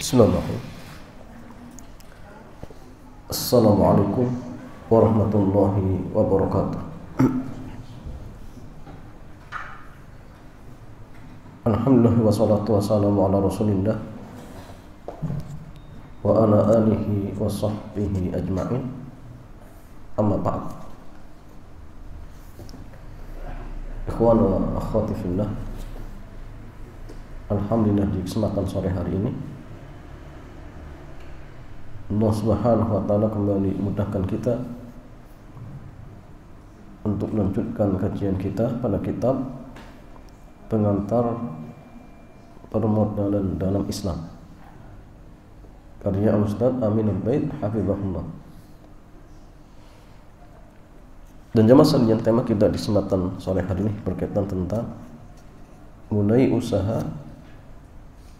Bismillahirrahmanirrahim. Assalamualaikum warahmatullahi wabarakatuh. Alhamdulillah wassalatu wassalamu ala rasulillah wa ala alihi wa sahbihi ajma'in. Amma ba'd. Ikhwan wa akhwati fillah, alhamdulillah di kesempatan sore hari ini Allah Subhanahu wa taala kembali mudahkan kita untuk melanjutkan kajian kita pada kitab Pengantar Permodalan dalam Islam karya Ustaz Amin Al-Bait hafizahullah. Dan jamaah sekalian, tema kita di kesempatan sore hari ini berkaitan tentang mulai usaha,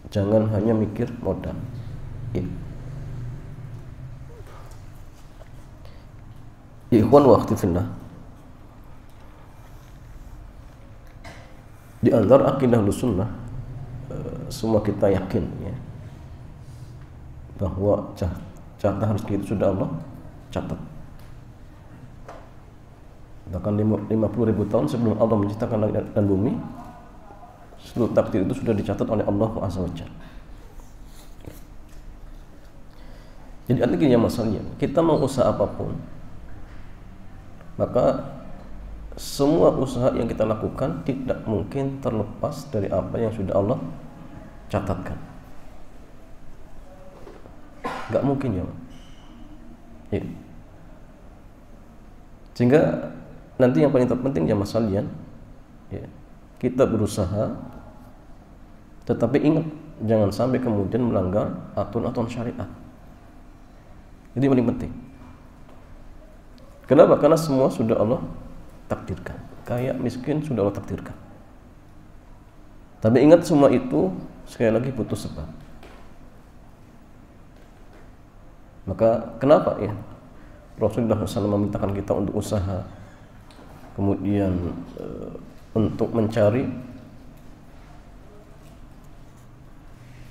jangan hanya mikir modal. Ikhwan wa akhwati fillah, di antara akidah Ahlussunnah, semua kita yakin ya, bahwa jatah rezeki itu sudah Allah catat. Bahkan 50.000 tahun sebelum Allah menciptakan langit dan bumi, seluruh takdir itu sudah dicatat oleh Allah Azza wa Jalla. Jadi artinya masalahnya, kita mau usaha apapun, maka semua usaha yang kita lakukan tidak mungkin terlepas dari apa yang sudah Allah catatkan. Gak mungkin ya, ya. Sehingga nanti yang paling terpenting ya masalian, ya, kita berusaha, tetapi ingat jangan sampai kemudian melanggar aturan-aturan syariat. Jadi paling penting. Kenapa? Karena semua sudah Allah takdirkan. Kaya miskin sudah Allah takdirkan. Tapi ingat semua itu sekali lagi butuh sebab. Maka kenapa ya Rasulullah SAW memintakan kita untuk usaha, kemudian untuk mencari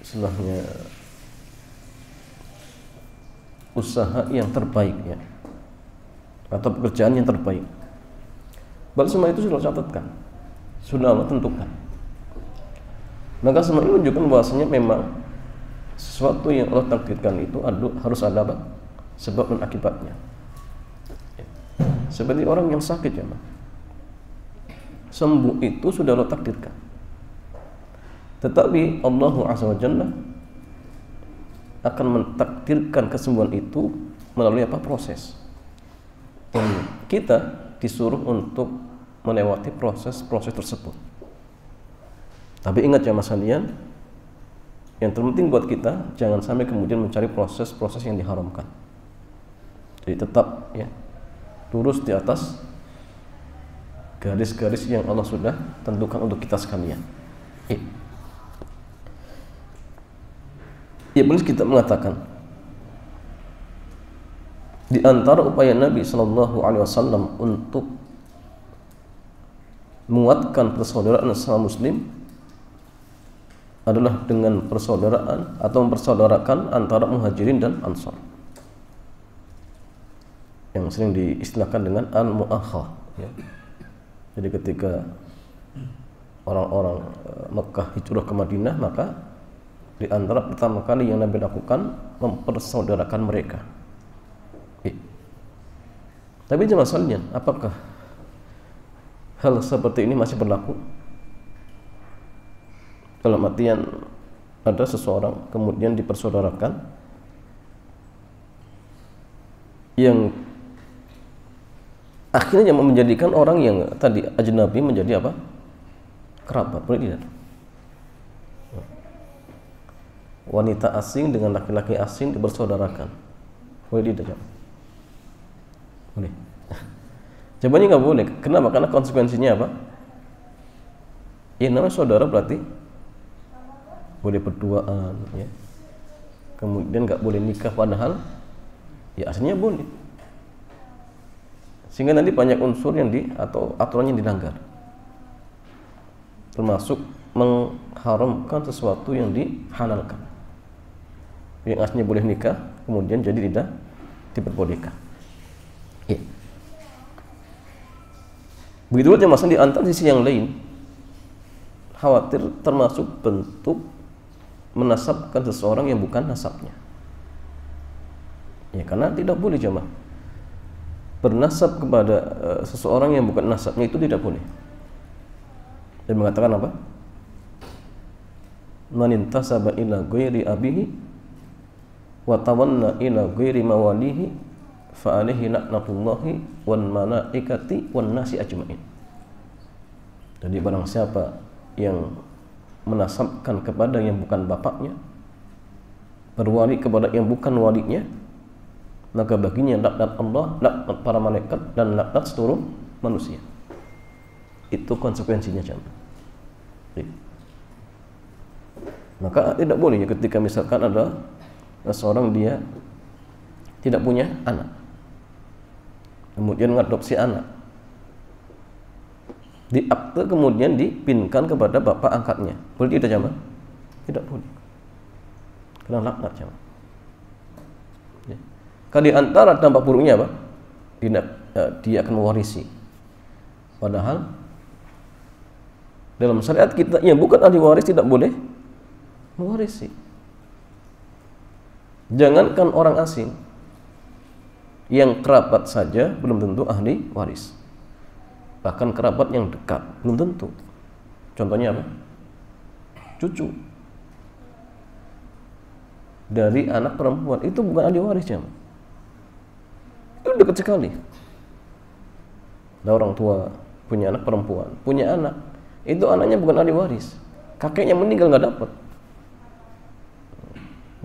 istilahnya usaha yang terbaik ya, atau pekerjaan yang terbaik. Bahkan semua itu sudah catatkan, sudah Allah tentukan. Maka semua ini menunjukkan bahwasanya memang sesuatu yang Allah takdirkan itu harus ada apa? Sebab dan akibatnya. Seperti orang yang sakit ya, sembuh itu sudah Allah takdirkan. Tetapi Allah Azza wa Jalla akan mentakdirkan kesembuhan itu melalui apa? Proses. Dan kita disuruh untuk melewati proses-proses tersebut. Tapi ingat ya mas kalian, yang terpenting buat kita jangan sampai kemudian mencari proses-proses yang diharamkan. Jadi tetap ya lurus di atas garis-garis yang Allah sudah tentukan untuk kita sekalian. Ya boleh kita mengatakan, di antara upaya Nabi Shallallahu Alaihi Wasallam untuk menguatkan persaudaraan sesama Muslim adalah dengan persaudaraan atau mempersaudarakan antara Muhajirin dan Ansar, yang sering diistilahkan dengan al-mu'akhah. Ya. Jadi ketika orang-orang Mekah hijrah ke Madinah, maka di antara pertama kali yang Nabi lakukan mempersaudarakan mereka. Tapi jemaah sekalian, apakah hal seperti ini masih berlaku? Dalam artian ada seseorang kemudian dipersaudarakan yang akhirnya menjadikan orang yang tadi ajnabi menjadi apa? Kerabat. Boleh tidak? Wanita asing dengan laki-laki asing dipersaudarakan. Boleh tidak? Boleh. Jawabannya nggak boleh. Kenapa? Karena konsekuensinya apa? Ya namanya saudara berarti boleh berduaan, ya. Kemudian nggak boleh nikah, padahal ya aslinya boleh. Sehingga nanti banyak unsur yang atau aturan yang dilanggar, termasuk mengharamkan sesuatu yang dihalalkan. yang aslinya boleh nikah kemudian jadi tidak diperbolehkan. Ya. Begitu saja masalah di antara sisi yang lain, khawatir termasuk bentuk menasabkan seseorang yang bukan nasabnya. Ya, karena tidak boleh jemaah bernasab kepada seseorang yang bukan nasabnya, itu tidak boleh. Dan mengatakan apa? Man intasaba ila ghairi abihi wa tawanna ila ghairi mawalihi fa alaihi laknatullahi wan malaikati wan nasi ajmain. Jadi barang siapa yang menasabkan kepada yang bukan bapaknya, berwali kepada yang bukan walinya, maka baginya laknat Allah, laknat para malaikat, dan laknat seluruh manusia. Itu konsekuensinya jemaah. Maka tidak boleh ya ketika misalkan ada seorang dia tidak punya anak, kemudian mengadopsi anak, di akte kemudian dipinkan kepada bapak angkatnya, boleh tidak jemaah? Tidak boleh, karena laknat jemaah. Ya. Kalau di antara dampak buruknya apa? Dia akan mewarisi, padahal dalam syariat kita yang bukan ahli waris tidak boleh mewarisi. Jangankan orang asing, yang kerabat saja belum tentu ahli waris. Bahkan kerabat yang dekat belum tentu. Contohnya apa? Cucu dari anak perempuan itu bukan ahli warisnya. Itu dekat sekali. Ada orang tua punya anak perempuan, punya anak, itu anaknya bukan ahli waris. Kakeknya meninggal nggak dapat.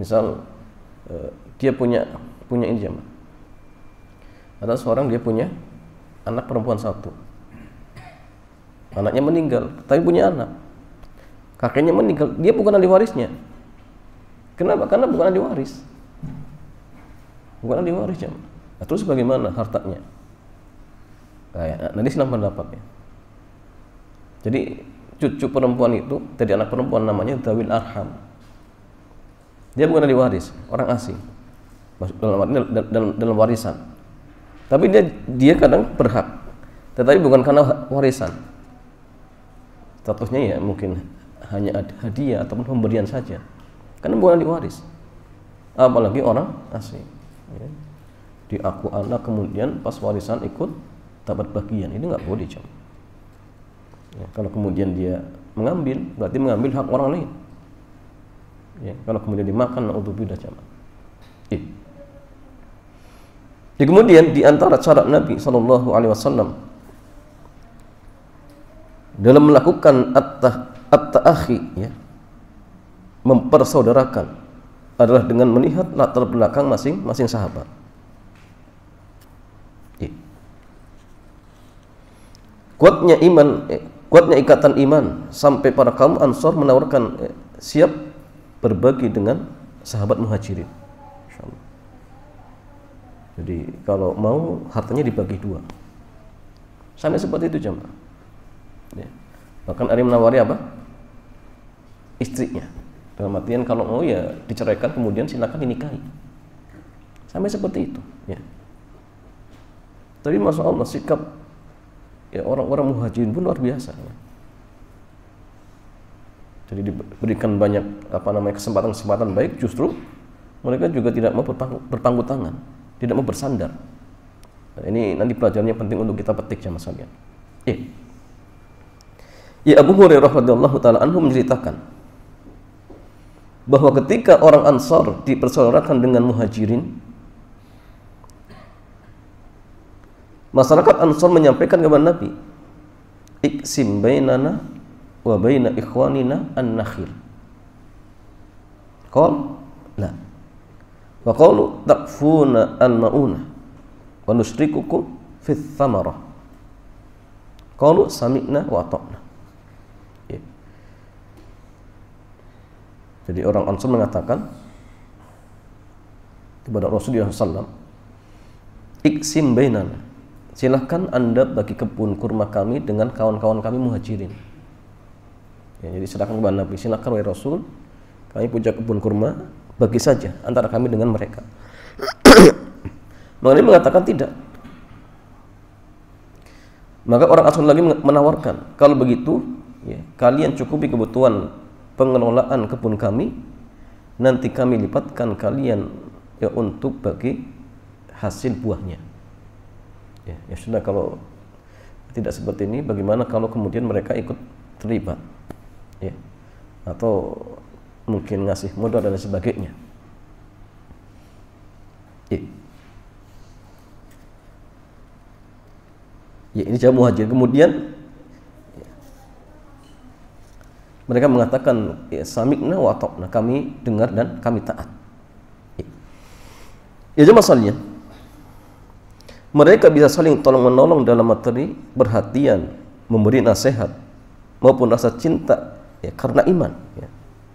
Misal dia punya ini jemaah. Ada seorang dia punya anak perempuan satu. Anaknya meninggal, tapi punya anak. Kakeknya meninggal, dia bukan ahli warisnya. Kenapa? Karena bukan ahli waris. Bukan ahli waris jemaah. Nah, terus bagaimana hartanya? Nanti silang pendapatnya. Jadi cucu perempuan itu, dari anak perempuan namanya Dawil Arham. Dia bukan ahli waris, orang asing dalam warisan. Tapi dia kadang berhak, tetapi bukan karena warisan. Statusnya ya mungkin hanya hadiah ataupun pemberian saja, karena bukan ahli waris. Apalagi orang asing. Ya. Diaku anak kemudian pas warisan ikut dapat bagian, ini nggak boleh jemaah. Ya, kalau kemudian dia mengambil, berarti mengambil hak orang lain. Ya, kalau kemudian dimakan, naudzubillah jemaah. Ya, kemudian di antara cara Nabi SAW dalam melakukan at-ta'akhi, ya, mempersaudarakan, adalah dengan melihat latar belakang masing-masing sahabat. Ya. Kuatnya ikatan iman sampai para kaum Ansor menawarkan siap berbagi dengan sahabat Muhajirin. Insyaallah. Jadi kalau mau hartanya dibagi dua. Sampai seperti itu jemaah. Ya. Bahkan ada yang menawari apa? Istrinya. Dalam artian kalau mau ya diceraikan kemudian silakan dinikahi. Sampai seperti itu. Ya. Tapi masya Allah sikap ya orang-orang Muhajirin pun luar biasa. Ya. Jadi diberikan banyak kesempatan-kesempatan baik, justru mereka juga tidak mau berpangku tangan, tidak mau bersandar. Nah, ini nanti pelajarannya penting untuk kita petik jamaah sekalian. Ya, Abu Hurairah radhiyallahu taala anhu menceritakan bahwa ketika orang Ansar dipersaudarakan dengan Muhajirin, masyarakat Ansar menyampaikan kepada Nabi, "Iksim bainana wa baina ikhwanina an-nakhil." Qal la. Wa qalu taqfuna al-mauna wa nushrikukum fi ats-tsamarah. Qalu sami'na wa ata'na. Ya. Jadi orang Ansar mengatakan kepada Rasulullah SAW, "Iksim bainana." Silahkan Anda bagi kebun kurma kami dengan kawan-kawan kami Muhajirin. Ya, jadi silakan kepada Nabi, silakan wahai Rasul, kami punya kebun kurma, bagi saja antara kami dengan mereka. Maka dia mengatakan tidak. Maka orang Ansar lagi menawarkan, kalau begitu ya, kalian cukupi kebutuhan pengelolaan kebun kami, nanti kami lipatkan kalian ya untuk bagi hasil buahnya. Ya sudah, kalau tidak seperti ini, bagaimana kalau kemudian mereka ikut terlibat, ya, atau mungkin ngasih modal dan sebagainya. Ya, ini jawab Muhajir. Kemudian mereka mengatakan, ya, sami'na wa ata'na, kami dengar dan kami taat. Ya jemaah sekalian, mereka bisa saling tolong menolong dalam materi perhatian, memberi nasihat maupun rasa cinta, ya, karena iman, ya.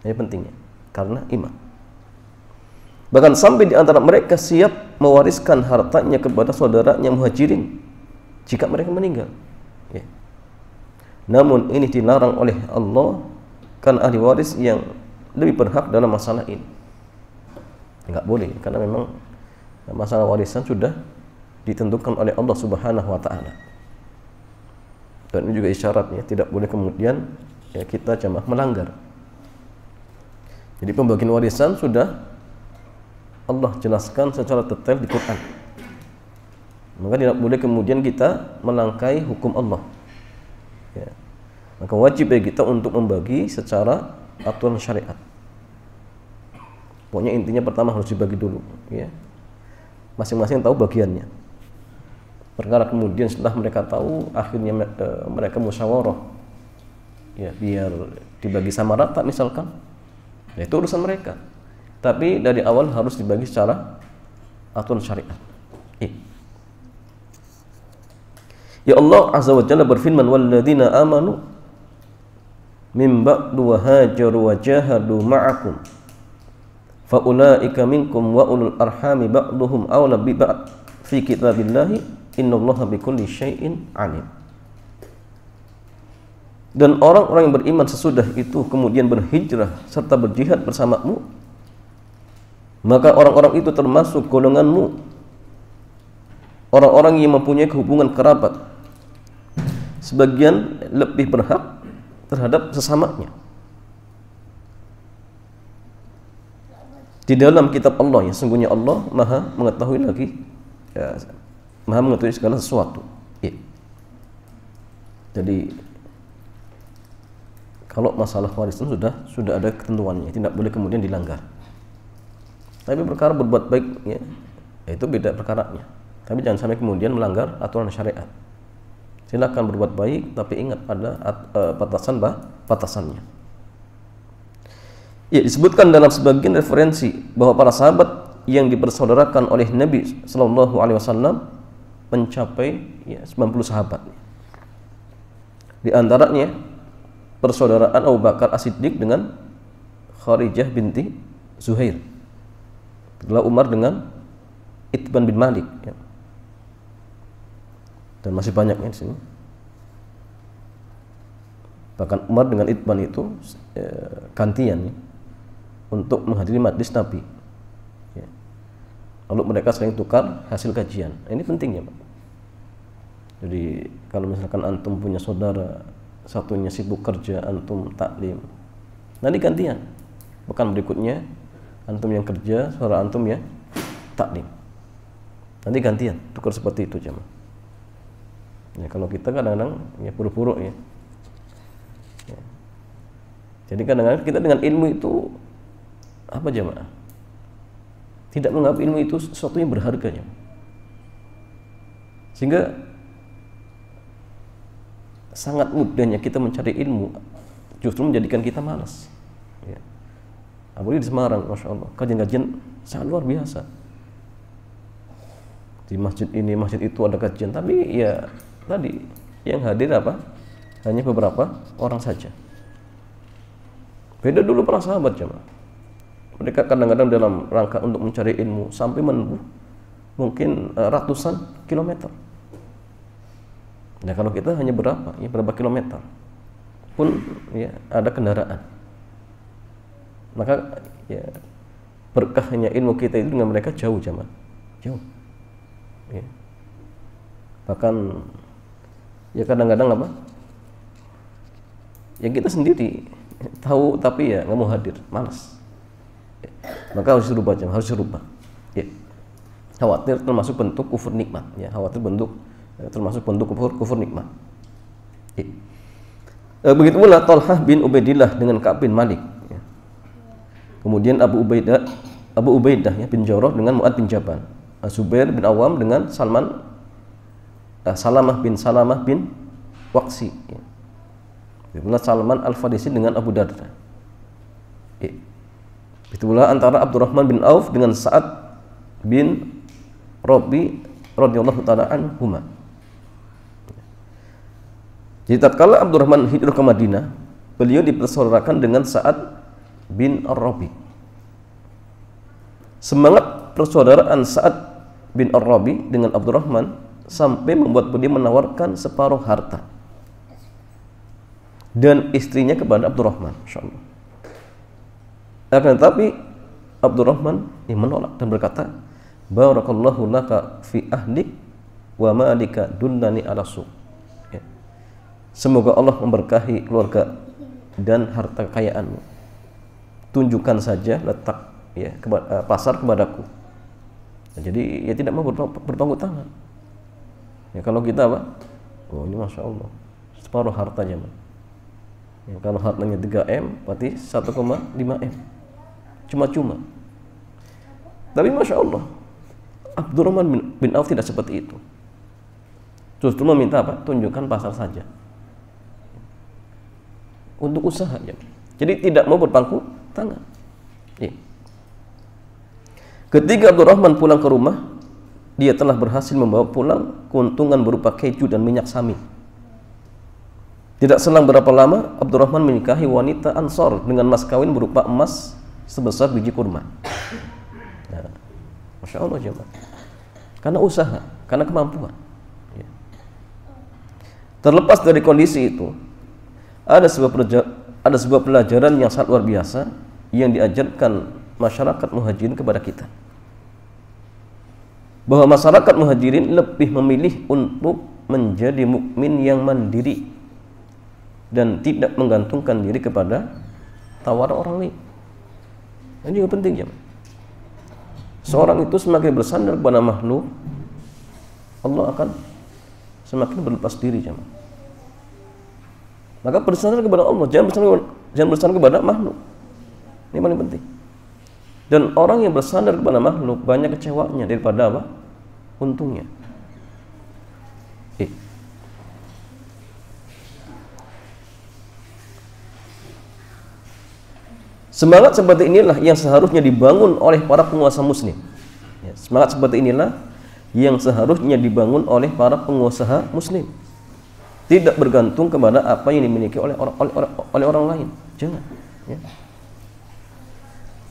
Ini pentingnya, karena iman. Bahkan sampai di antara mereka siap mewariskan hartanya kepada saudaranya Muhajirin jika mereka meninggal, ya. Namun ini dilarang oleh Allah karena ahli waris yang lebih berhak dalam masalah ini. Enggak boleh, karena memang masalah warisan sudah ditentukan oleh Allah Subhanahu wa taala. Dan ini juga isyaratnya, tidak boleh kemudian ya kita jamaah melanggar. Jadi pembagian warisan sudah Allah jelaskan secara detail di Quran. Maka tidak boleh kemudian kita melangkai hukum Allah, ya. Maka wajib bagi kita untuk membagi secara aturan syariat. Pokoknya intinya pertama harus dibagi dulu, ya. Masing-masing tahu bagiannya. Perkara kemudian setelah mereka tahu, akhirnya mereka musyawarah, ya, biar dibagi sama rata misalkan, ya, itu urusan mereka. Tapi dari awal harus dibagi secara aturan syariat. Ya Allah Azza wa Jalla berfirman, walladzina amanu min ba'du wa hajaru wa jahadu ma'akum fa ulaika minkum wa ulul arhami ba'duhum awla bi ba'd fi kitabillahi innallaha bikulli syai'in alim. Dan orang-orang yang beriman sesudah itu kemudian berhijrah serta berjihad bersamamu, maka orang-orang itu termasuk golonganmu, orang-orang yang mempunyai hubungan kerabat, sebagian lebih berhak terhadap sesamanya. Di dalam kitab Allah, ya, sungguhnya Allah Maha mengetahui lagi, ya, Maha mengetahui segala sesuatu. Ya. Jadi kalau masalah warisan sudah ada ketentuannya, tidak boleh kemudian dilanggar. Tapi perkara berbuat baik, ya, itu beda perkaranya. Tapi jangan sampai kemudian melanggar aturan syariat. Silakan berbuat baik, tapi ingat ada batasannya. Ya, disebutkan dalam sebagian referensi bahwa para sahabat yang dipersaudarakan oleh Nabi Shallallahu Alaihi Wasallam mencapai, ya, 90 sahabat. Di antaranya persaudaraan Abu Bakar As-Siddiq dengan Kharijah binti Zuhair, setelah Umar dengan Itban bin Malik, ya. Dan masih banyak di sini. Bahkan Umar dengan Itban itu gantian, ya, untuk menghadiri majlis Nabi, ya. Lalu mereka sering tukar hasil kajian. Ini penting, ya, Pak. Jadi kalau misalkan antum punya saudara, satunya sibuk kerja, antum taklim, nanti gantian. Bukan berikutnya antum yang kerja, saudara antum ya taklim. Nanti gantian, tukar seperti itu, jemaah. Ya, kalau kita kadang-kadang ya buru-buru, ya. Ya. Jadi kadang-kadang kita dengan ilmu itu apa, jemaah? Tidak menganggap ilmu itu sesuatu yang berharga, ya. Sehingga sangat mudahnya kita mencari ilmu justru menjadikan kita malas, ya. Apalagi di Semarang, Masya Allah, kajian-kajian sangat luar biasa. Di masjid ini, masjid itu ada kajian, tapi ya tadi yang hadir apa? Hanya beberapa orang saja. Beda dulu para sahabat, jemaah. Mereka kadang-kadang dalam rangka untuk mencari ilmu sampai menempuh mungkin ratusan kilometer. Nah, kalau kita hanya berapa? Ya, berapa kilometer pun, ya, ada kendaraan. Maka, ya, berkahnya ilmu kita itu dengan mereka jauh jamaah, jauh. Ya. Bahkan ya kadang-kadang apa? Ya kita sendiri tahu tapi ya nggak mau hadir, malas. Ya. Maka harus dirubah jamaah, harus dirubah. Ya. Khawatir termasuk bentuk kufur nikmat. Ya, khawatir termasuk bentuk kufur nikmat. Ya. Begitu pula Talhah bin Ubaidillah dengan Ka'ab bin Malik. Ya. Kemudian Abu Ubaidah ya, bin Jarrah dengan Mu'ad bin Jabal. Zubair bin Awam dengan Salamah bin Waqsi. Ya. Begitu Salman Al-Farisi dengan Abu Darda. Ya. Begitu pula antara Abdurrahman bin Auf dengan Sa'ad bin Rabi radhiyallahu ta'ala anhuma. Jadi tatkala Abdurrahman hijrah ke Madinah, beliau dipersaudarakan dengan Sa'ad bin Ar-Rabi. Semangat persaudaraan Sa'ad bin Ar-Rabi dengan Abdurrahman sampai membuat beliau menawarkan separuh harta dan istrinya kepada Abdurrahman, insyaallah. Akan tetapi Abdurrahman menolak dan berkata, "Barakallahu laka fi ahlik wa malika dullani ala suq." Ya. Semoga Allah memberkahi keluarga dan harta kekayaanmu. Tunjukkan saja letak ya pasar kepadaku. Nah, jadi ya tidak mau berpangku tangan. Ya kalau kita apa? Oh ini masya Allah separuh hartanya. Ya, kalau hartanya 3M berarti 1,5M. Cuma-cuma. Tapi masya Allah Abdurrahman bin Auf tidak seperti itu. Justru meminta apa? Tunjukkan pasar saja. Untuk usaha ya. Jadi tidak mau berpangku tangan. Ya. Ketika Abdurrahman pulang ke rumah, dia telah berhasil membawa pulang keuntungan berupa keju dan minyak samin. Tidak selang berapa lama, Abdurrahman menikahi wanita Ansor dengan mas kawin berupa emas sebesar biji kurma. Nah, masya Allah jemaah. Karena usaha, karena kemampuan. Ya. Terlepas dari kondisi itu, ada sebuah pelajaran yang sangat luar biasa yang diajarkan masyarakat muhajirin kepada kita, bahwa masyarakat muhajirin lebih memilih untuk menjadi mukmin yang mandiri dan tidak menggantungkan diri kepada tawaran orang lain. Ini juga penting ya. Seorang itu semakin bersandar kepada makhluk, Allah akan semakin berlepas diri ya. Maka bersandar kepada Allah, jangan bersandar kepada makhluk. Ini paling penting. Dan orang yang bersandar kepada makhluk banyak kecewanya daripada apa? Untungnya. Semangat seperti inilah yang seharusnya dibangun oleh para penguasa muslim. Ya, semangat seperti inilah yang seharusnya dibangun oleh para pengusaha muslim. Tidak bergantung kepada apa yang dimiliki oleh orang lain. Jangan. Ya.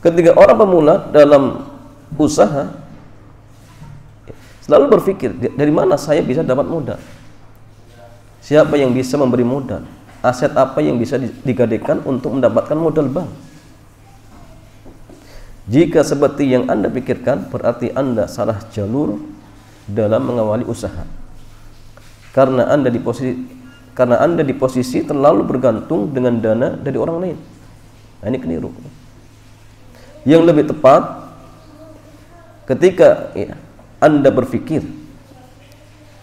Ketika orang pemula dalam usaha selalu berpikir, dari mana saya bisa dapat modal? Siapa yang bisa memberi modal? Aset apa yang bisa digadaikan untuk mendapatkan modal bank? Jika seperti yang Anda pikirkan, berarti Anda salah jalur dalam mengawali usaha. Karena Anda di posisi terlalu bergantung dengan dana dari orang lain. Nah, ini keliru. Yang lebih tepat, ketika Anda berpikir,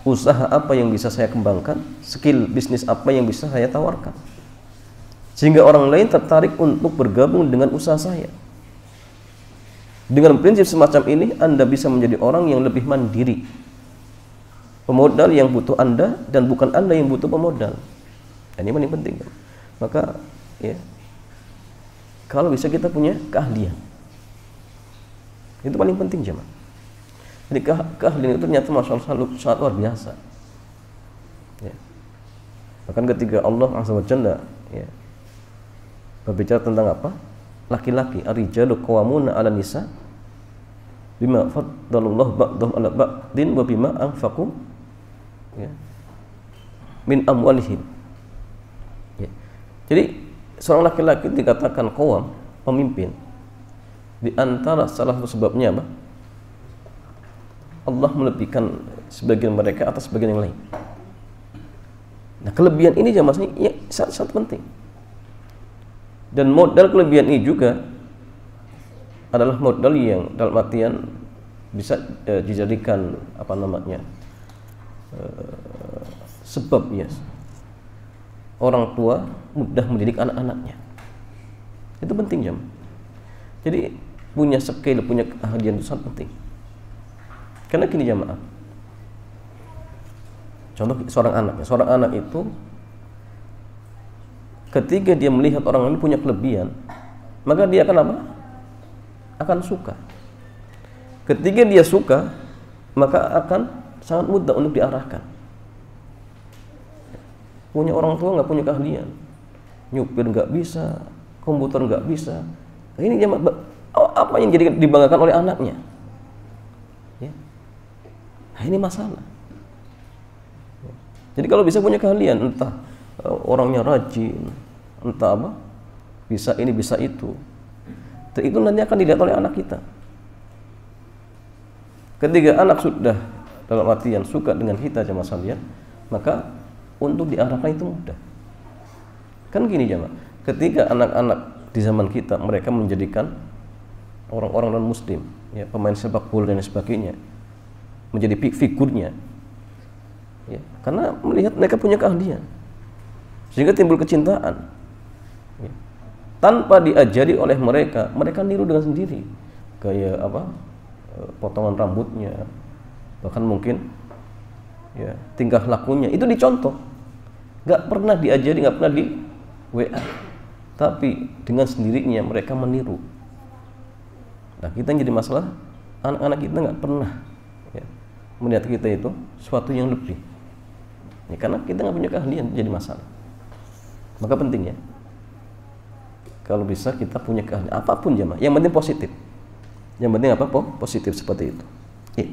usaha apa yang bisa saya kembangkan, skill bisnis apa yang bisa saya tawarkan, sehingga orang lain tertarik untuk bergabung dengan usaha saya. Dengan prinsip semacam ini, Anda bisa menjadi orang yang lebih mandiri. Pemodal yang butuh Anda dan bukan Anda yang butuh pemodal. Ini paling penting. Maka ya, kalau bisa kita punya keahlian, itu paling penting jemaah. Jadi keahlian itu ternyata masalah sangat luar biasa. Ya. Bahkan ketika Allah Azza wa Jalla ya, berbicara tentang apa? Laki-laki, ar-rijalu qawwamuna 'alan nisa bima faddalallahu ba'dahum 'ala ba'din wa bima anfaqu ya, min amwalihim. Ya. Jadi seorang laki-laki dikatakan qawwam, pemimpin, Di antara salah satu sebabnya apa? Allah melebihkan sebagian mereka atas sebagian yang lain. Nah, kelebihan ini jamaah ya, sangat penting. Dan modal kelebihan ini juga adalah modal yang dalam artian bisa dijadikan apa namanya sebab ya orang tua mudah mendidik anak-anaknya. Itu penting jamaah. Jadi punya skill, punya keahlian itu sangat penting. Karena gini jamaah, contoh seorang anak itu ketika dia melihat orang lain punya kelebihan, maka dia akan apa? Akan suka. Ketika dia suka, maka akan sangat mudah untuk diarahkan. Punya orang tua nggak punya keahlian, nyupir nggak bisa, komputer nggak bisa, ini jamaah, apa yang jadi dibanggakan oleh anaknya? Ya. Nah, ini masalah. Jadi kalau bisa punya keahlian, entah orangnya rajin, entah apa, bisa ini bisa itu nanti akan dilihat oleh anak kita. Ketika anak sudah dalam artian suka dengan kita jamaah sekalian, maka untuk diarahkan itu mudah. Kan gini jamaah, ketika anak-anak di zaman kita mereka menjadikan orang-orang non muslim, ya, pemain sepak bola dan sebagainya, menjadi figurnya, ya, karena melihat mereka punya keahlian, sehingga timbul kecintaan, ya. Tanpa diajari oleh mereka niru dengan sendiri, kayak apa, potongan rambutnya, bahkan mungkin ya tingkah lakunya itu dicontoh, nggak pernah diajari, nggak pernah di WA, tapi dengan sendirinya mereka meniru. Nah, kita yang jadi masalah, anak-anak kita nggak pernah ya, melihat kita itu sesuatu yang lebih, ya, karena kita nggak punya keahlian, jadi masalah. Maka penting ya, kalau bisa kita punya keahlian apapun jamaah, yang penting positif, yang penting apa? Positif seperti itu, ya.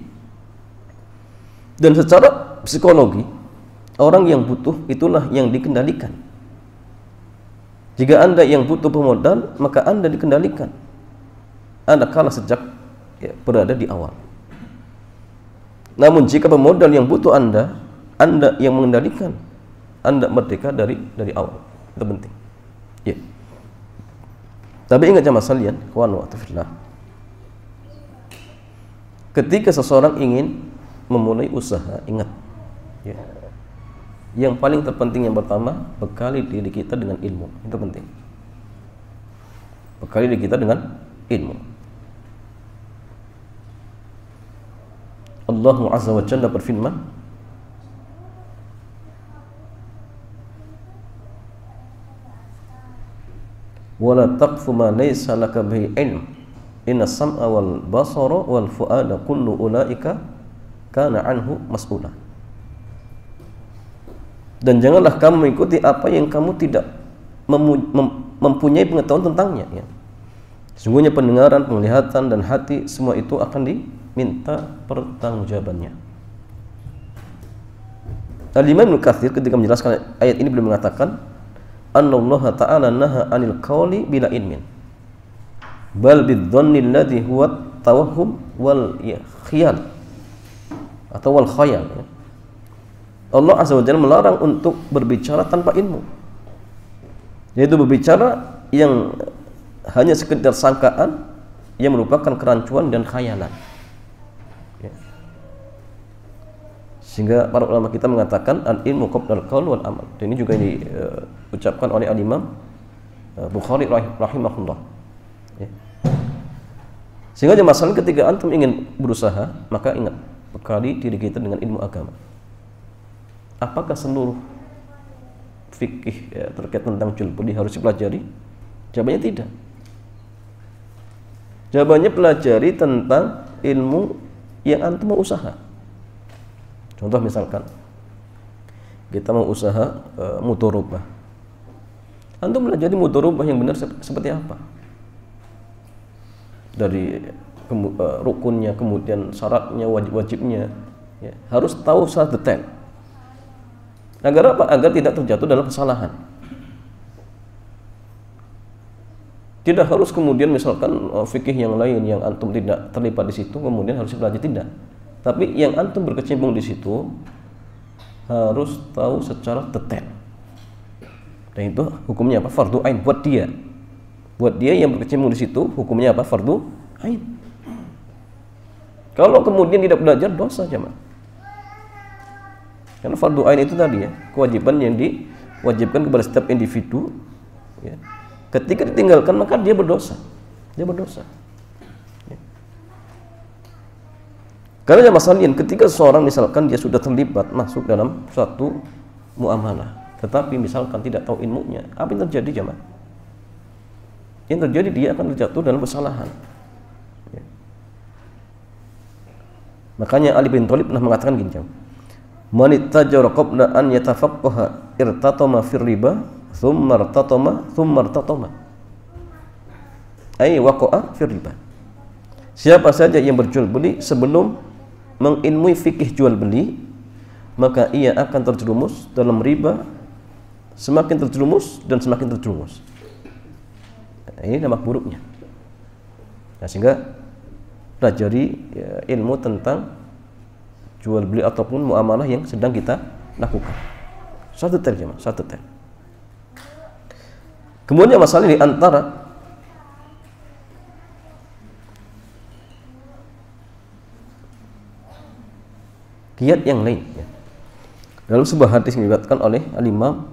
Dan secara psikologi, orang yang butuh itulah yang dikendalikan. Jika Anda yang butuh pemodal, maka Anda dikendalikan. Anda kalah sejak ya, berada di awal. Namun jika pemodal yang butuh Anda yang mengendalikan, Anda merdeka dari awal. Itu penting. Ya. Tapi ingat jamaah sekalian, kawan wa fillah, ketika seseorang ingin memulai usaha, ingat ya, yang paling terpenting yang pertama, bekali diri kita dengan ilmu. Itu penting. Bekali diri kita dengan ilmu. Allah Azza wa Jalla berfirman, wala taqfu ma laysa laka bihi ilm inna sam'a wal basara wal fu'ada kullu ulaika kana anhu mas'ula. Dan janganlah kamu mengikuti apa yang kamu tidak mempunyai pengetahuan tentangnya, ya. Sesungguhnya pendengaran, penglihatan dan hati semua itu akan diminta pertanggungjawabannya. Al-Imam Ibnu Katsir ketika menjelaskan ayat ini beliau mengatakan, Annallaha ta'ala naha 'anil qawli bila ilmin bal bidzanni alladhi huwa tawahhum wal khayal atau wal khayal, ya. Allah Azza wa Jalla melarang untuk berbicara tanpa ilmu, yaitu berbicara yang hanya sekedar sangkaan yang merupakan kerancuan dan khayalan, ya. Sehingga para ulama kita mengatakan al-ilmu qabla al-qaul wal amal. Dan ini juga diucapkan oleh al-Imam Bukhari rahimahullah, ya. Sehingga masalah ketika antum ingin berusaha, maka ingat, bekali diri kita dengan ilmu agama. Apakah seluruh fikih ya, terkait tentang jual beli harus dipelajari? Jawabannya tidak. Jawabannya pelajari tentang ilmu yang antum mau usaha. Contoh misalkan kita mau usaha mudharabah. Antum pelajari mudharabah yang benar seperti apa? Dari rukunnya, kemudian syaratnya, wajib-wajibnya, ya, harus tahu secara detail. Agar apa? Agar tidak terjatuh dalam kesalahan. Tidak harus kemudian misalkan fikih yang lain yang antum tidak terlibat di situ kemudian harus belajar, tidak. Tapi yang antum berkecimpung di situ harus tahu secara detail. Dan itu hukumnya apa? Fardu ain buat dia. Buat dia yang berkecimpung di situ hukumnya apa? Fardu ain. Kalau kemudian tidak belajar, dosa jemaah. Karena fardu ain itu tadi ya, kewajiban yang diwajibkan kepada setiap individu ya. Ketika ditinggalkan maka dia berdosa. Dia berdosa. Ya. Karena jemaah sekalian, ketika seseorang misalkan dia sudah terlibat masuk dalam suatu muamalah, tetapi misalkan tidak tahu ilmunya, apa yang terjadi jemaah? Yang terjadi dia akan terjatuh dalam kesalahan. Ya. Makanya Ali bin Thalib pernah mengatakan gini, "Man ittajara qabla an yatafaqqaha irtatama fir riba, thumma irtatama. Ai waqa'a fir riba." Siapa saja yang berjual beli sebelum mengilmui fikih jual beli, maka ia akan terjerumus dalam riba, semakin terjerumus dan semakin terjerumus. Nah, ini dampak buruknya. Nah, sehingga pelajari ya, ilmu tentang jual beli ataupun muamalah yang sedang kita lakukan. Satu detail, satu detail. Kemudian masalah di antara kiat yang lain ya. Dalam sebuah hadis yang diriwayatkan oleh Al-Imam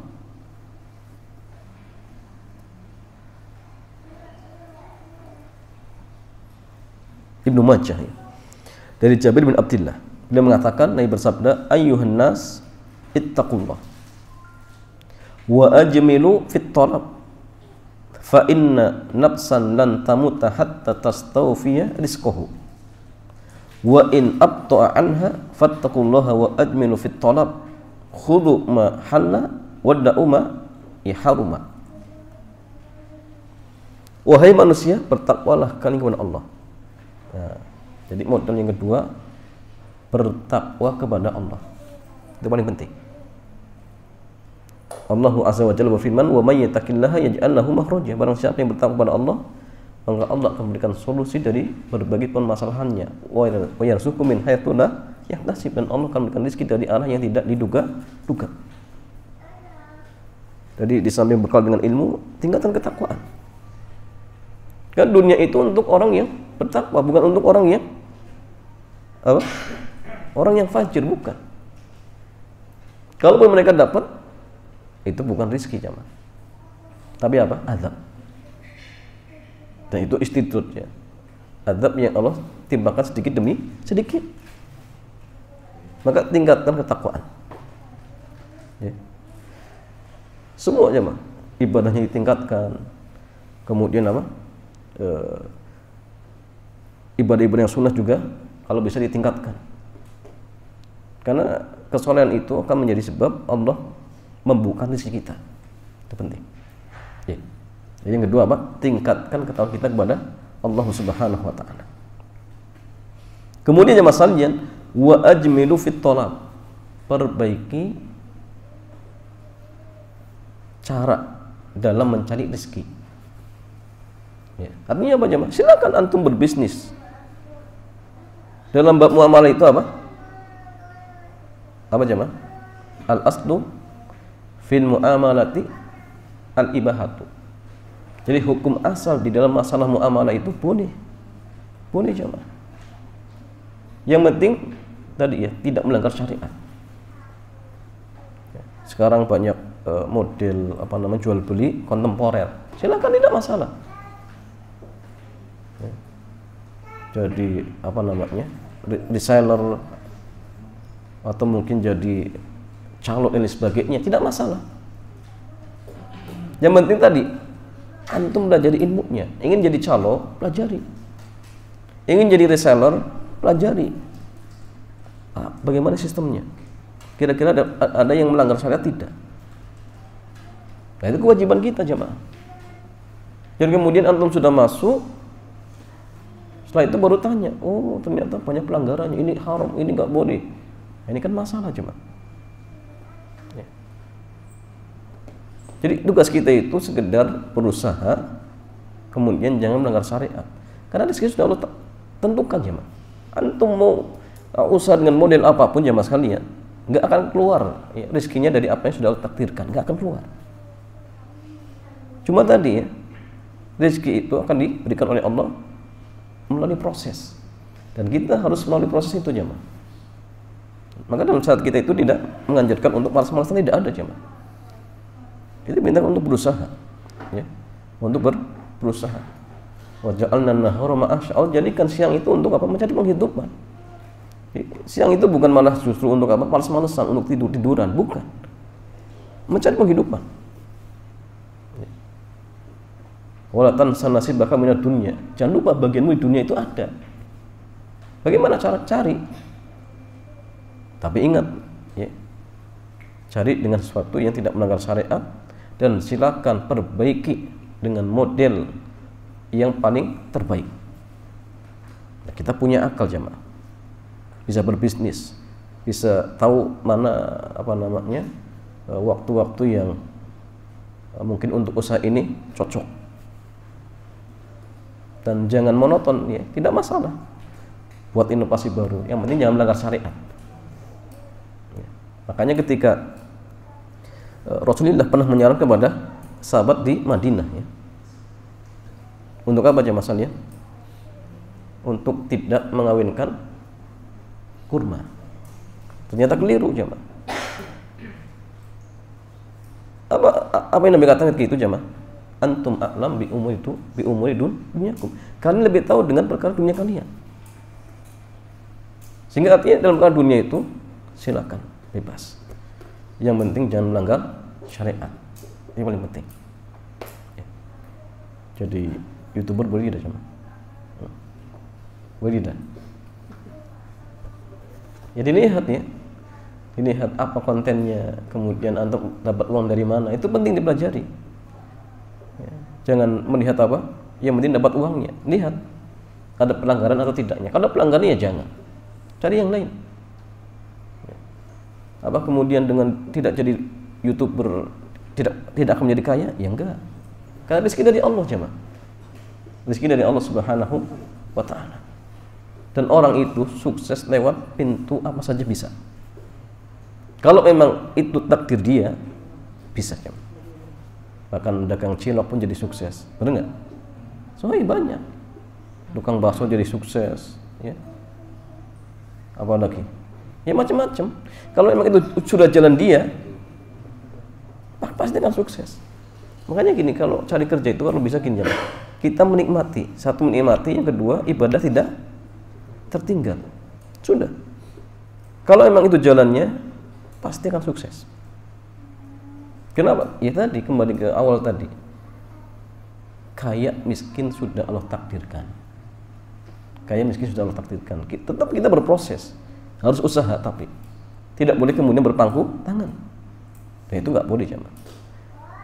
Ibnu Majah ya, dari Jabir bin Abdullah, beliau mengatakan, Nabi bersabda, ayyuhan nas ittaqullah wa ajmilu fit talab fa inna nafsan lan tamuta hatta tastawfiya rizqahu wa in abta'a anha fattaqullaha wa ajmilu fit talab khudhu ma halla wadda'u ma yaharuma. Wahai manusia, bertakwalah kalian kepada Allah. Nah, jadi modal yang kedua, bertakwa kepada Allah. Itu paling penting. Allahu azza wa jalla berfirman, "Wa may yattaqillaha yaj'al lahu makhraja." Barang siapa yang bertakwa kepada Allah, maka Allah akan memberikan solusi dari berbagai permasalahannya. Wa yarzuqhu min haitsu la yahtasib, dan Allah akan memberikan rezeki dari arah yang tidak diduga-duga. Jadi di samping bekal dengan ilmu, tingkatkan ketakwaan. Kan dunia itu untuk orang yang bertakwa, bukan untuk orang yang apa? Orang yang fajir, bukan. Kalaupun mereka dapat, itu bukan rezeki jamaah. Tapi apa? Azab. Dan itu istidroj ya. Azab yang Allah timpakan sedikit demi sedikit. Maka tingkatkan ketakwaan. Ya. Semua jamaah, ibadahnya ditingkatkan. Kemudian apa? Ibadah-ibadah yang sunnah juga kalau bisa ditingkatkan, karena kesolehan itu akan menjadi sebab Allah membuka rezeki kita. Itu penting ya. Jadi yang kedua apa? Tingkatkan ketakwaan kita kepada Allah Subhanahu wa ta'ala. Kemudian yang masalahnya wa ajmilu fit talab, perbaiki cara dalam mencari rezeki. Ya. Artinya apa jemaah? Silakan antum berbisnis. Dalam bab muamalah itu apa? Apa jemaah? Al aslu fil muamalati al ibahatu. Jadi hukum asal di dalam masalah muamalah itu boleh. Boleh jemaah. Yang penting tadi ya, tidak melanggar syariat. Sekarang banyak model apa namanya jual beli kontemporer. Silakan, tidak masalah. Jadi apa namanya, reseller atau mungkin jadi calo dan sebagainya, tidak masalah. Yang penting tadi antum belajar ilmunya. Ingin jadi calo, pelajari. Ingin jadi reseller, pelajari. Bagaimana sistemnya? Kira-kira ada yang melanggar syariat, tidak? Nah, itu kewajiban kita jemaah. Dan kemudian antum sudah masuk, setelah itu baru tanya, oh ternyata banyak pelanggarannya, ini haram, ini nggak boleh. Ini kan masalah cuma. Ya. Jadi tugas kita itu sekedar berusaha kemudian jangan melanggar syariat. Karena rezeki sudah Allah tentukan jemaah. Antum mau usaha dengan model apapun jemaah sekalian, nggak akan keluar ya, rezekinya dari apa yang sudah Allah takdirkan, nggak akan keluar. Cuma tadi ya, rezeki itu akan diberikan oleh Allah melalui proses, dan kita harus melalui proses itu jemaah. Maka dalam saat kita itu tidak menganjurkan untuk malas-malasan, tidak ada jemaah. Kita minta untuk berusaha, ya, untuk berusaha. Wa ja'alna an-nahara ma'asya. Allah jadikan siang itu untuk apa? Mencari penghidupan. Siang itu bukan malah justru untuk apa? Malas-malasan, untuk tidur-tiduran, bukan. Mencari penghidupan. Wala tansa nasibaka minad dunya. Jangan lupa bagianmu di dunia itu ada. Bagaimana cara cari? Tapi ingat, ya, cari dengan sesuatu yang tidak melanggar syariat, dan silakan perbaiki dengan model yang paling terbaik. Nah, kita punya akal jamaah, bisa berbisnis, bisa tahu mana waktu-waktu yang mungkin untuk usaha ini cocok, dan jangan monoton, ya, tidak masalah buat inovasi baru, yang penting jangan melanggar syariat. Ya. Makanya ketika Rasulullah pernah menyarankan kepada sahabat di Madinah, ya, untuk apa jemaah sekalian? Untuk tidak mengawinkan kurma. Ternyata keliru jemaah. Apa yang Nabi katakan gitu jemaah? Antum a'lam bi umuri dunyakum. Kalian lebih tahu dengan perkara dunia kalian. Sehingga artinya dalam perkara dunia itu silakan bebas. Yang penting jangan melanggar syariat. Ini paling penting. Ya. Jadi YouTuber boleh tidak cuma? Boleh tidak? Ya dilihat ya. Dilihat apa kontennya, kemudian antum dapat uang dari mana. Itu penting dipelajari. Ya. Jangan melihat apa? Yang penting dapat uangnya. Lihat ada pelanggaran atau tidaknya. Kalau pelanggarannya ya jangan. Cari yang lain. Apa kemudian dengan tidak jadi YouTuber tidak akan menjadi kaya? Ya enggak. Karena rezeki dari Allah jemaah. Rezeki dari Allah Subhanahu wa taala. Dan orang itu sukses lewat pintu apa saja bisa. Kalau memang itu takdir dia, bisa jemaah. Bahkan dagang cilok pun jadi sukses. Benar enggak? Soalnya banyak. Tukang bakso jadi sukses, ya. Apa lagi? Ya macam-macam. Kalau memang itu sudah jalan dia, pasti akan sukses. Makanya gini, kalau cari kerja itu kalau bisa gini, kita menikmati. Satu menikmati, yang kedua ibadah tidak tertinggal. Sudah. Kalau memang itu jalannya, pasti akan sukses. Kenapa? Ya tadi kembali ke awal tadi. Kaya miskin sudah Allah takdirkan. Kaya miskin sudah Allah takdirkan. Tetap kita berproses. Harus usaha, tapi tidak boleh kemudian berpangku tangan. Dan itu nggak boleh jemaah.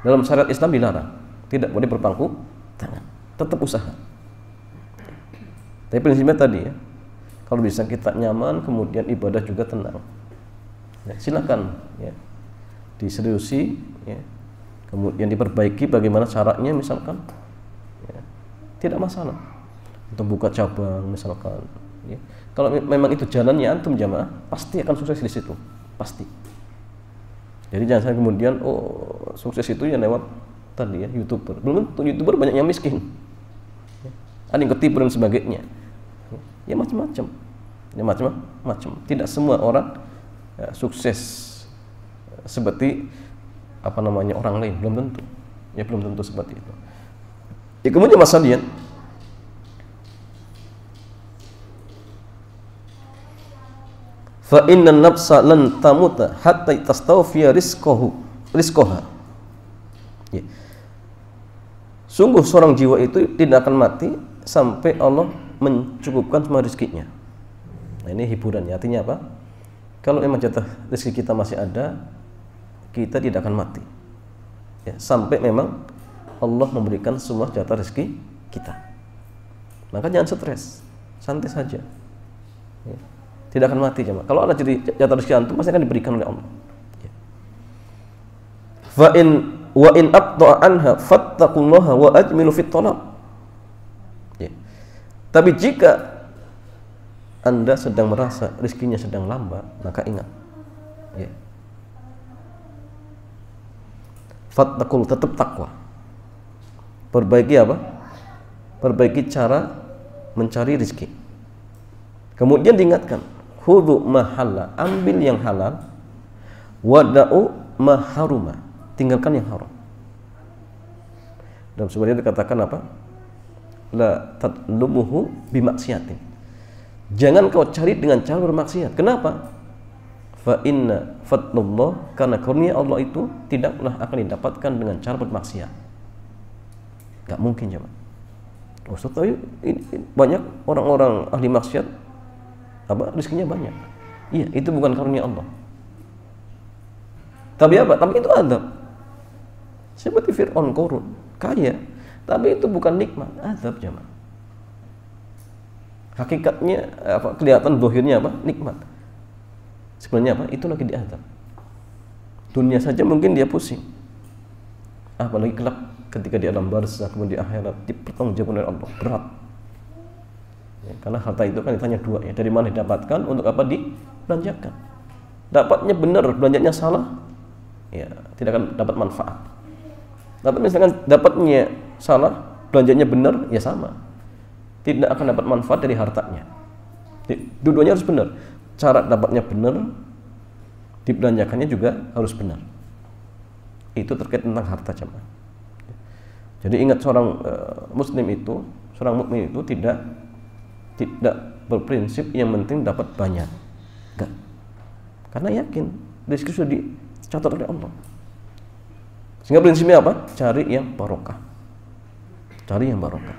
Dalam syariat Islam dilarang, tidak boleh berpangku tangan. Tetap usaha. Tapi prinsipnya tadi ya, kalau bisa kita nyaman, kemudian ibadah juga tenang. Ya, silakan ya, diseriusi, ya, kemudian diperbaiki bagaimana caranya, misalkan, ya, tidak masalah. Untuk buka cabang, misalkan. Ya. Kalau memang itu jalannya antum jamaah, pasti akan sukses di situ, pasti. Jadi jangan sampai kemudian sukses itu ya lewat tadi ya YouTuber. Belum tentu YouTuber banyak yang miskin. Ya. Ada yang ketipu dan sebagainya. Ya macam-macam. Ya macam-macam. Tidak semua orang ya, sukses seperti orang lain, belum tentu. Ya belum tentu seperti itu. Ya kemudian masalahnya fa inna nafsa lan tamuta hatta tastawfiya rizqaha. Ya. Sungguh seorang jiwa itu tidak akan mati sampai Allah mencukupkan semua rezekinya. Nah, ini hiburannya. Artinya apa? Kalau memang jatah rezeki kita masih ada, kita tidak akan mati. Ya, sampai memang Allah memberikan semua jatah rezeki kita. Maka jangan stres, santai saja. Ya. Tidak akan mati jemaah. Kalau ada jadi jatah rezeki antum pasti akan diberikan oleh Allah. Ya. Wa in aqta'a anha fattaqullaha wa ajmilu fit talab. Tapi jika Anda sedang merasa rezekinya sedang lambat, maka ingat, ya, fattaqul, tetap takwa. Perbaiki apa? Perbaiki cara mencari rezeki. Kemudian diingatkan, khudhu ma halal, ambil yang halal, wada'u ma haruma, tinggalkan yang haram. Dalam sebuah ayat dikatakan apa? La tatlumuhu bimaksiatin. Jangan kau cari dengan cara bermaksiat. Kenapa? Fa inna fadlullah, karena karunia Allah itu tidaklah akan didapatkan dengan cara bermaksiat. Gak mungkin coba. Ustaz, tapi banyak orang-orang ahli maksiat rezekinya banyak. Iya, itu bukan karunia Allah. Tapi apa? Tapi itu adab. Seperti Fir'aun, Qarun, kaya, tapi itu bukan nikmat, adab jemaah. Hakikatnya kelihatan zahirnya nikmat. Sebenarnya itu lagi diadab. Dunia saja mungkin dia pusing, apalagi kelak ketika di alam barzakh, kemudian di akhirat dipertanggungjawabkan oleh Allah, berat. Ya, karena harta itu kan ditanya dua, ya, dari mana didapatkan, untuk apa dibelanjakan. Dapatnya benar, belanjanya salah, ya tidak akan dapat manfaat. Tapi misalkan dapatnya salah, belanjanya benar, ya sama, tidak akan dapat manfaat dari hartanya. Dua-duanya harus benar. Cara dapatnya benar, dibelanjakannya juga harus benar. Itu terkait tentang harta jemaah. Jadi ingat, seorang muslim itu, seorang mukmin itu tidak berprinsip yang penting dapat banyak. Enggak. Karena yakin rezeki sudah dicatat oleh Allah. Sehingga prinsipnya apa? Cari yang barokah. Cari yang barokah.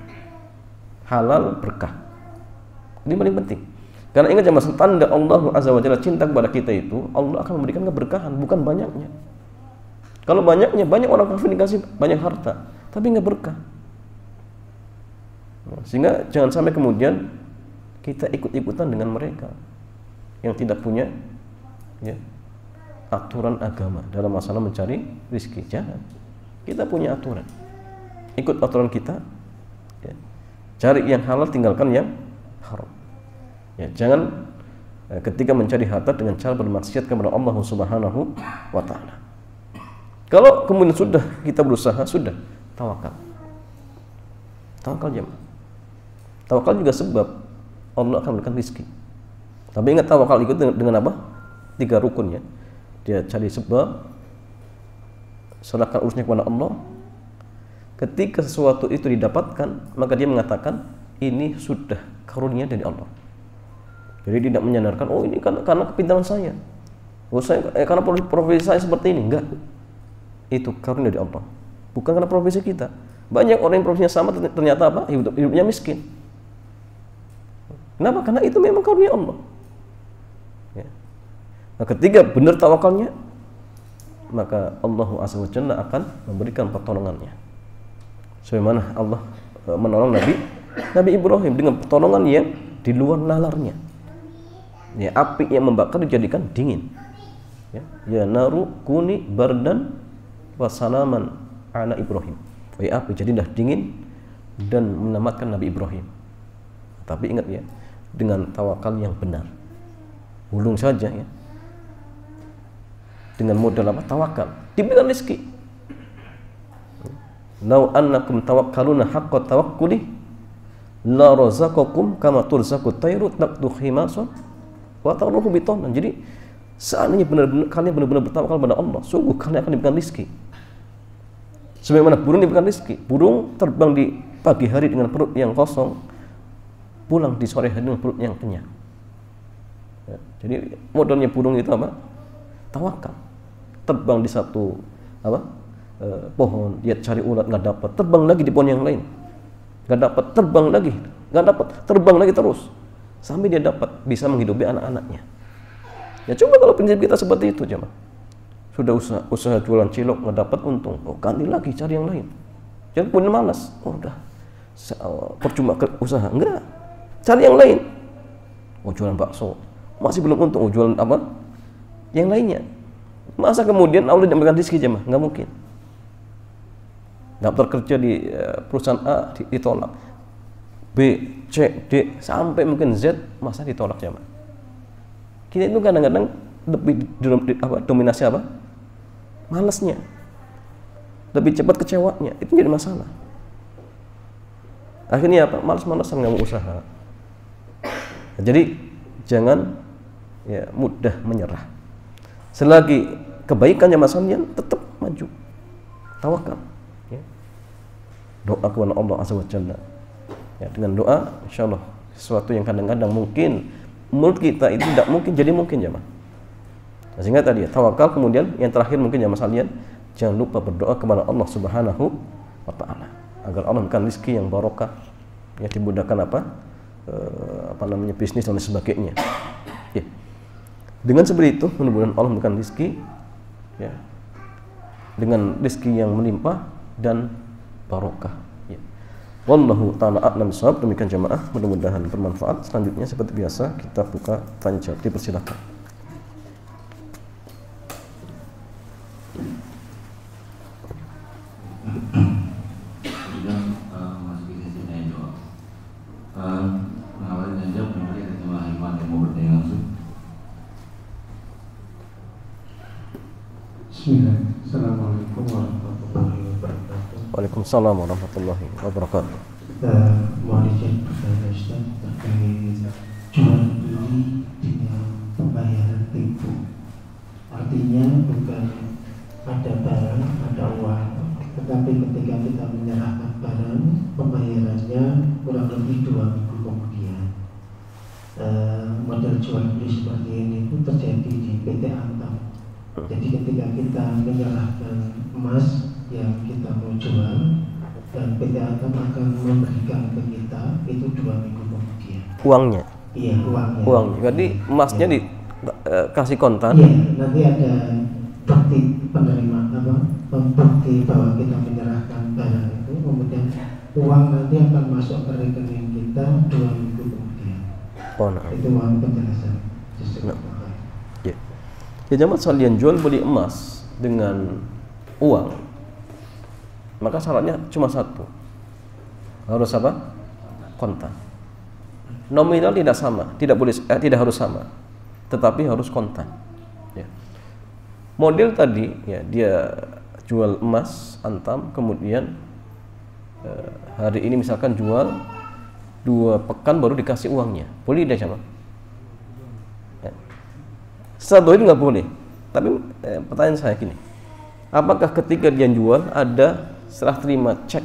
Halal, berkah. Ini paling penting. Karena ingat jemaah, tanda Allah Azza wa Jalla cinta kepada kita itu, Allah akan memberikan keberkahan, bukan banyaknya. Kalau banyaknya, banyak orang kafir dikasih banyak harta, tapi nggak berkah. Sehingga jangan sampai kemudian kita ikut-ikutan dengan mereka yang tidak punya, ya, aturan agama dalam masalah mencari rezeki. Jangan. Kita punya aturan. Ikut aturan kita. Ya. Cari yang halal, tinggalkan yang haram. Ya, jangan ketika mencari harta dengan cara bermaksiat kepada Allah Subhanahu wa taala. Kalau kemudian sudah kita berusaha, sudah tawakal. Tawakal jemaah. Tawakal juga sebab Allah akan memberikan rezeki. Tapi ingat, tawakal itu dengan apa? 3 rukun, ya. Dia cari sebab, serahkan urusnya kepada Allah. Ketika sesuatu itu didapatkan, maka dia mengatakan ini sudah karunia dari Allah. Jadi tidak menyandarkan, oh ini karena kepintaran saya, oh karena profesi saya seperti ini. Enggak, itu karunia dari Allah, bukan karena profesi kita. Banyak orang yang profesinya sama, ternyata apa? Hidupnya miskin. Kenapa? Karena itu memang karunia Allah. Ya. Nah, ketika benar tawakalnya, maka Allah Azza wa Jalla akan memberikan pertolongannya. Sebagaimana Allah menolong Nabi Ibrahim dengan pertolongan yang di luar nalarnya. Ya, api yang membakar dijadikan dingin. Ya naru kuni bardan wa salaman ala Ibrahim. Ya, api jadilah dingin dan menyelamatkan Nabi Ibrahim. Tapi ingat ya, dengan tawakal yang benar. Ulung saja ya. Dengan modal apa? Tawakal. Diberikan rezeki. Lau annakum tawakkaluna haqqa tawakkuli la razaqakum kama turzaqut tayru taqdu khimasan wa ta'ruhu bitonan. Jadi seandainya benar-benar kalian benar-benar bertawakal kepada Allah, sungguh kalian akan diberikan rezeki. Sebagaimana burung diberikan rezeki. Burung terbang di pagi hari dengan perut yang kosong, pulang di sore hari dengan perut yang kenyang. Ya, jadi modalnya burung itu apa? Tawakal. Terbang di satu pohon, dia cari ulat nggak dapat, terbang lagi di pohon yang lain, nggak dapat, terbang lagi, nggak dapat, terbang lagi terus sampai dia dapat, bisa menghidupi anak-anaknya. Ya coba kalau prinsip kita seperti itu, jemaah. Sudah usaha jualan cilok nggak dapat untung, oh ganti lagi cari yang lain. Jangan punya malas, oh udah percuma usaha, enggak, cari yang lain. Oh jualan bakso masih belum untung, oh jualan apa? Yang lainnya. Masa kemudian Allah tidak memberikan rezeki, jemaah? Nggak mungkin. Daftar kerja di perusahaan A ditolak, B, C, D sampai mungkin Z, masa ditolak jamaah. Kita itu kadang-kadang lebih dominasi apa? Malesnya. Lebih cepat kecewanya, itu jadi masalah. Akhirnya apa? Malas-malasan nggak mau usaha. Nah, jadi jangan ya mudah menyerah. Selagi kebaikannya masalahnya tetap maju. Tawakal. Ya. Doa kepada Allah Azza wa Jalla. Ya, dengan doa, insya Allah sesuatu yang kadang-kadang mungkin menurut kita itu tidak mungkin jadi mungkin jemaah. Nah, sehingga tadi ya, tawakal, kemudian yang terakhir mungkin jemaah sekalian, jangan lupa berdoa kepada Allah Subhanahu wa Ta'ala agar Allah memberikan rezeki yang barokah, ya dimudahkan bisnis dan sebagainya. Ya. Dengan seperti itu, mudah-mudahan Allah memberikan rezeki, ya, dengan rezeki yang melimpah dan barokah. Ya. Wallahu ta'ala a'lam bishawab. Demikian jamaah, mudah-mudahan bermanfaat. Selanjutnya seperti biasa kita buka tanya jawab, dipersilakan. Assalamualaikum warahmatullahi wabarakatuh. Waalaikumsalam warahmatullahi wabarakatuh. Mohon izin bertanya Ustaz terkait jual beli dengan pembayaran tempo. Artinya bukan ada barang, ada uang, tetapi ketika kita menyerahkan barang, pembayarannya kurang lebih 2 minggu kemudian. Model jual beli seperti ini pun terjadi di PT Antam. Jadi ketika kita menyerahkan emas yang kita mau jual dan PT Antam akan memberikan ke kita itu 2 minggu kemudian. Uangnya? Iya, uangnya. Uangnya. Jadi emasnya ya. Dikasih kontan? Iya, nanti ada bukti penerima bukti bahwa kita menyerahkan barang itu, kemudian uang nanti akan masuk ke rekening kita 2 minggu kemudian. Oh, nah. Itu uang penjelasan. Nah. Ya. Ya, jamaah sekalian, jual beli emas dengan uang, maka syaratnya cuma satu, harus apa? Kontan. Nominal tidak sama, tidak harus sama, tetapi harus kontan. Ya. Model tadi, ya, dia jual emas Antam, kemudian hari ini misalkan jual 2 pekan baru dikasih uangnya, boleh tidak sama? Setelah itu nggak boleh. Tapi pertanyaan saya gini, apakah ketika dia jual ada serah terima cek?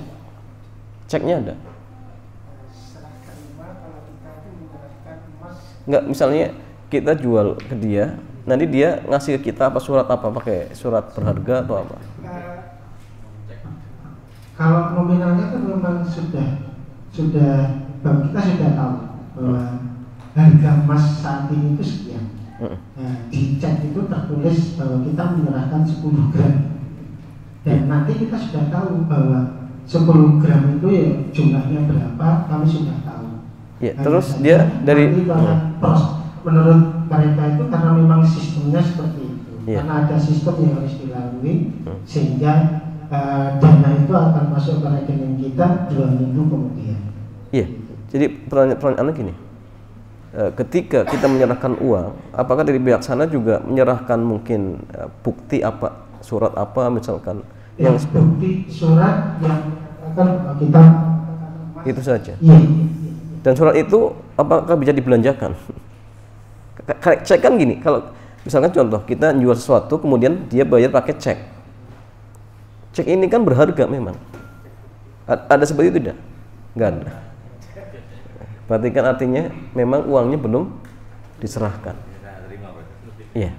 Ceknya ada? Serah terima kalau kita itu menyerahkan emas. Nggak, misalnya kita jual ke dia, nanti dia ngasih ke kita apa, surat apa, pakai surat berharga atau apa? Kalau nominalnya kan memang sudah kita sudah tahu bahwa harga emas saat ini itu sekian. Nah, di cek itu tertulis bahwa kita menyerahkan 10 gram dan nanti kita sudah tahu bahwa 10 gram itu ya jumlahnya berapa, kami sudah tahu. Ya, terus dia dari menurut mereka itu karena memang sistemnya seperti itu, ya. Karena ada sistem yang harus dilalui sehingga dana itu akan masuk ke rekening kita 2 minggu kemudian. Iya, jadi pertanyaannya gini. Ketika kita menyerahkan uang, apakah dari pihak sana juga menyerahkan mungkin bukti apa, surat apa misalkan? Ya, yang bukti surat yang akan kita itu saja. Iya. Dan surat itu apakah bisa dibelanjakan? Cek kan gini, kalau misalkan contoh kita jual sesuatu kemudian dia bayar pakai cek. Cek ini kan berharga memang. Ada seperti itu tidak? Enggak ada. Berarti kan artinya memang uangnya belum diserahkan. Iya.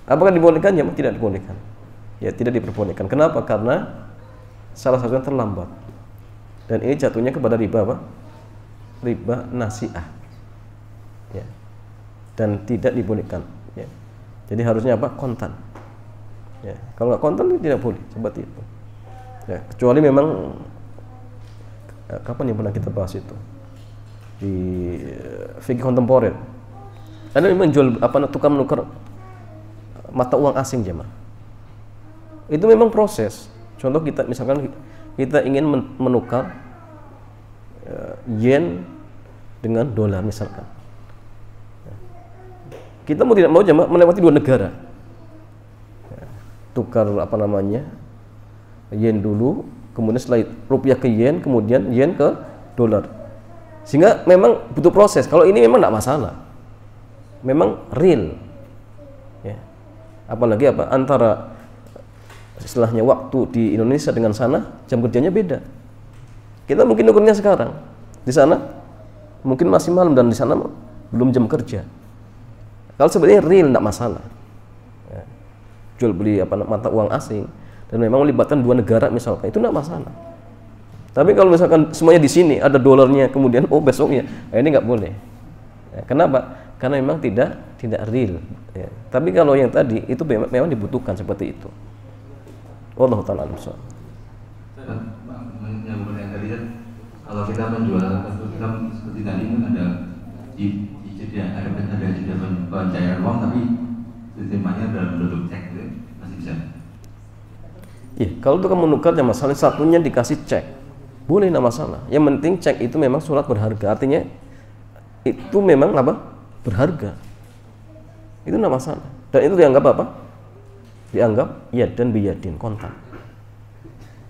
Apakah dibolehkan? Ya, tidak dibolehkan. Ya, tidak diperbolehkan. Kenapa? Karena salah satunya terlambat. Dan ini jatuhnya kepada riba apa? Riba nasi'ah. Ya. Dan tidak dibolehkan. Ya. Jadi harusnya apa? Kontan. Ya. Kalau nggak kontan tidak boleh seperti itu. Ya. Kecuali memang kapan yang pernah kita bahas itu? Di fikih kontemporer ada memang jual tukar menukar mata uang asing jemaah. Itu memang proses. Contoh kita misalkan kita ingin menukar yen dengan dolar misalkan. Kita mau tidak mau jemaah melewati dua negara. Tukar apa namanya? Yen dulu, kemudian setelah rupiah ke yen, kemudian yen ke dolar. Sehingga memang butuh proses. Kalau ini memang tidak masalah. Memang real. Ya. Apalagi apa? Antara istilahnya waktu di Indonesia dengan sana, jam kerjanya beda. Kita mungkin ukurnya sekarang. Di sana mungkin masih malam dan di sana belum jam kerja. Kalau sebenarnya real tidak masalah. Ya. Jual beli apa mata uang asing dan memang melibatkan dua negara misalkan, itu tidak masalah. Tapi kalau misalkan semuanya di sini ada dolarnya, kemudian besoknya, ini nggak boleh. Ya, kenapa? Karena memang tidak real. Ya. Tapi kalau yang tadi itu memang dibutuhkan seperti itu. Wallahu ta'ala alam. Menyambung yang tadi kan, kalau kita menjual, kita seperti tadi kan ada ada jeda pencairan uang, tapi sistemnya dalam bentuk cek, gitu, masih bisa. Iya, kalau untuk menukar yang masalah satunya dikasih cek, boleh, tidak masalah. Yang penting cek itu memang surat berharga, artinya itu memang apa? Berharga. Itu tidak masalah. Dan itu dianggap apa? Dianggap yad dan biyadin, kontak.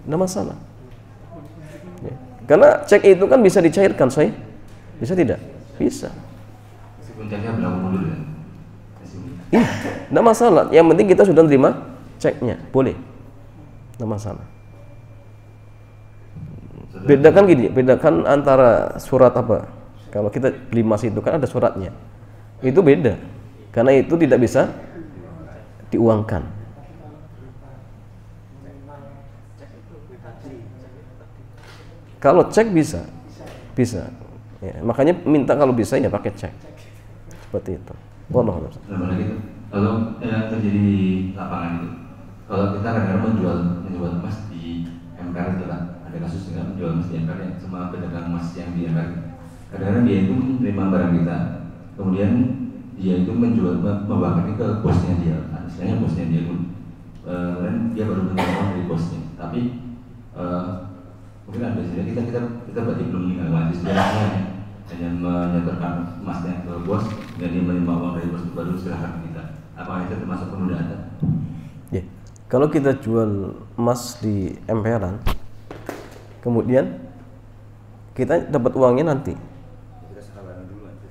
Tidak masalah. Ya. Karena cek itu kan bisa dicairkan, saya bisa tidak? Bisa. Meskipun ceknya berlaku mundur ya. Iya, tidak masalah. Yang penting kita sudah terima ceknya, boleh. Tidak masalah. Bedakan gini, bedakan antara surat apa? Kalau kita beli emas itu kan ada suratnya. Itu beda. Karena itu tidak bisa diuangkan. Kalau cek bisa. Bisa. Ya, makanya minta kalau bisa ya pakai cek. Seperti itu. Wallahu a'lam. Kalau yang terjadi di lapangan itu, kalau kita kadang-kadang menjual emas di MPR itu kan, ada kasus dengan menjual emas di MPR yang semua pedagang emas yang di MPR, kadang-kadang dia itu menerima barang kita, kemudian dia itu membawakannya ke bosnya dia, istilahnya bosnya dia pun, dan dia baru menerima uang dari bosnya, tapi mungkin ada istilah kita berarti belum meninggalkan istilahnya, hanya menyetorkan emasnya ke bos dan dia menerima uang dari bos baru serahkan kita. Apakah itu termasuk penundaan? Ya, kalau kita jual emas di emperan, kemudian kita dapat uangnya nanti.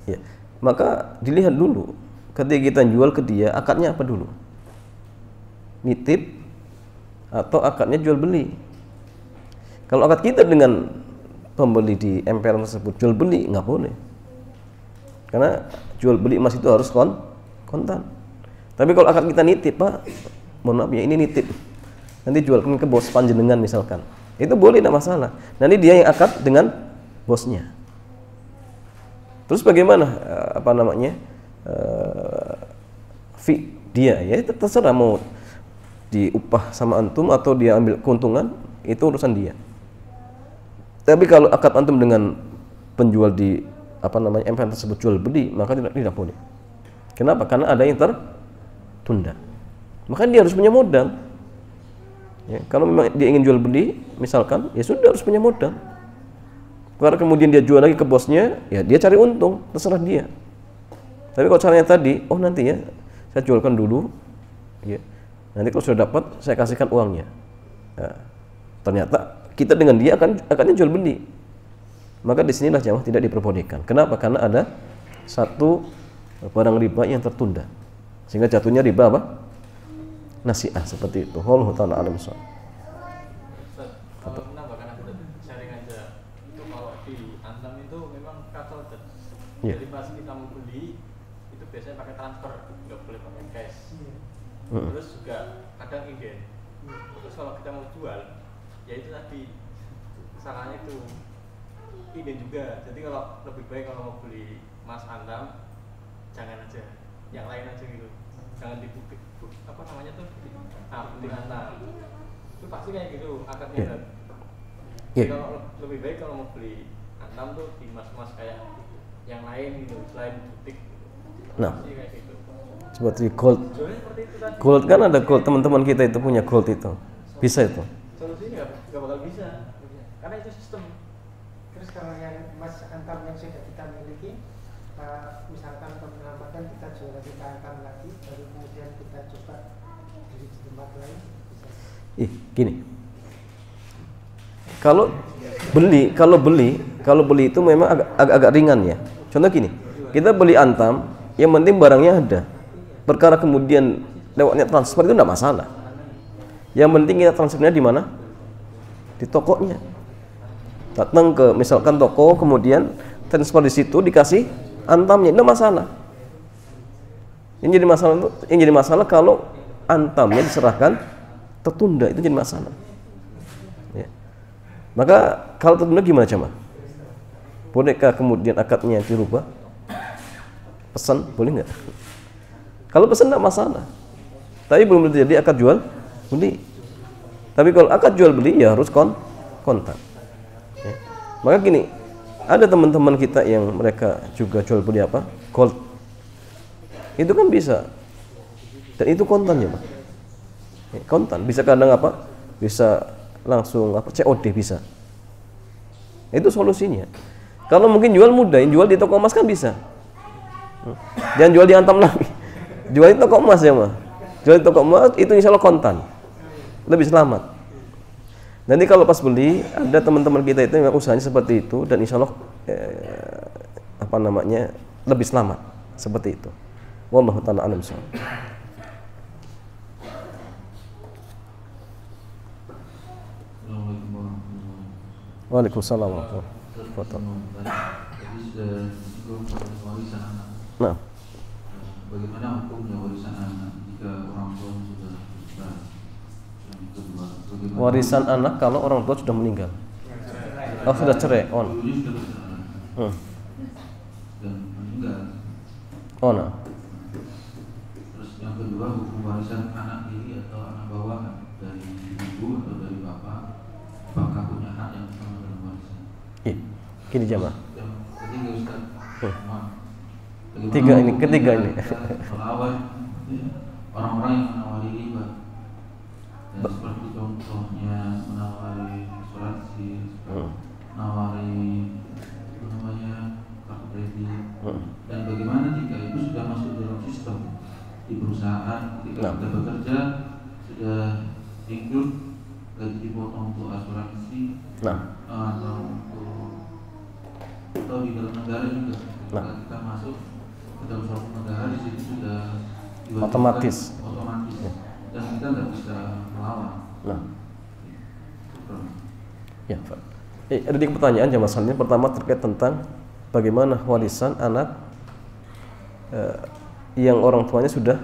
Ya, maka dilihat dulu ketika kita jual ke dia, akadnya apa dulu? Nitip atau akadnya jual beli? Kalau akad kita dengan pembeli di emperan tersebut jual beli, nggak boleh. Karena jual beli emas itu harus kontan. Tapi kalau akad kita nitip, Pak, mohon maaf ya, ini nitip, nanti jualkan ke bos panjenengan misalkan, itu boleh, tidak masalah. Nanti dia yang akad dengan bosnya. Terus bagaimana apa namanya fee dia, ya terserah mau diupah sama antum atau dia ambil keuntungan, itu urusan dia. Tapi kalau akad antum dengan penjual di apa namanya MPN tersebut jual beli, maka tidak boleh. Kenapa? Karena ada yang tertunda. Maka dia harus punya modal. Ya, kalau memang dia ingin jual beli, misalkan, ya sudah harus punya modal. Karena kemudian dia jual lagi ke bosnya, ya dia cari untung, terserah dia. Tapi kalau caranya tadi, oh nanti ya, saya jualkan dulu, ya. Nanti kalau sudah dapat, saya kasihkan uangnya. Nah, ternyata kita dengan dia akannya jual beli. Maka disinilah jamaah tidak diperbolehkan. Kenapa? Karena ada satu barang riba yang tertunda, sehingga jatuhnya riba apa? Nasi'ah, seperti itu. Wallahu ta'ala a'lam bishawab. Kalau menambahkan aku sharing aja, itu kalau di Antam itu memang kacau. Jadi pas kita mau beli itu biasanya pakai transfer, nggak boleh pakai cash. Terus juga kadang inden. Terus kalau kita mau jual, ya itu tadi salahnya itu inden juga. Jadi kalau lebih baik kalau mau beli emas Antam, jangan aja, yang lain aja gitu. Jangan dibukti apa namanya tuh, bukti Antam. Itu pasti kayak gitu akadnya. Kalau lebih baik kalau mau beli Antam tuh di emas-emas kayak yang lain gitu, selain butik gitu. Nah, kayak gitu. Seperti gold. Gold kan ada gold, teman-teman kita itu punya gold itu. Bisa itu. Solusinya nggak bakal bisa, karena itu sistem. Terus kalau yang dengan emas antam yang sudah kita miliki, misalkan untuk menyelamatkan kita jual lagi ke antam lagi, baru kemudian kita coba beli di tempat lain. Gini, kalau beli itu memang agak ringan ya. Contoh gini, kita beli antam, yang penting barangnya ada. Perkara kemudian lewatnya transfer itu tidak masalah. Yang penting kita transfernya di mana? Di tokonya. Datang ke misalkan toko, kemudian transfer di situ, dikasih antamnya, tidak masalah. Yang jadi masalah kalau antamnya diserahkan tertunda, itu jadi masalah. Ya. Maka kalau tertunda gimana cama? Bolehkah kemudian akadnya dirubah? Pesan boleh nggak? Kalau pesan tidak masalah. Tapi belum terjadi akad jual beli. Tapi kalau akad jual beli ya harus kontak. Ya. Maka gini, ada teman-teman kita yang mereka juga jual beli apa? Gold. Itu kan bisa. Dan itu kontan ya, Pak. Ya, kontan. Bisa kadang apa? Bisa langsung apa? COD bisa. Itu solusinya. Kalau mungkin jual mudah, jual di toko emas kan bisa. Jangan jual di antam lagi. Jual di toko emas ya, mah. Jual di toko emas itu insya Allah kontan. Lebih selamat. Nanti kalau pas beli ada teman-teman kita itu yang usahanya seperti itu dan insya Allah lebih selamat seperti itu. Wallahu ta'ala a'lam bishawab. Waalaikumsalam warahmatullahi wabarakatuh. Nah, bagaimana hukumnya warisan anak jika orang tua sudah meninggal? Warisan anak kalau orang tua sudah meninggal. Oh, sudah cerai. Dan meninggal. Oh, nah. Terus yang kedua, hukum warisan anak tiri atau anak bawahan dari ibu atau dari bapak, apakah punya hak yang sama dalam warisan? Iya. Gini jamaah. Yang ketiga Ustaz. Ketiga ini. Melawan orang-orang yang menawari riba. Dan seperti contohnya menawari asuransi, menawari kartu kredit. Dan bagaimana jika itu sudah masuk dalam sistem di perusahaan ketika kita bekerja sudah include gaji dipotong untuk asuransi atau di dalam negara juga ketika kita masuk ke dalam suatu negara di situ sudah otomatis dan kita nggak bisa melawan. Ya, Pak. Ada 3 pertanyaan jamaah sekalian. Pertama terkait tentang bagaimana warisan anak yang orang tuanya sudah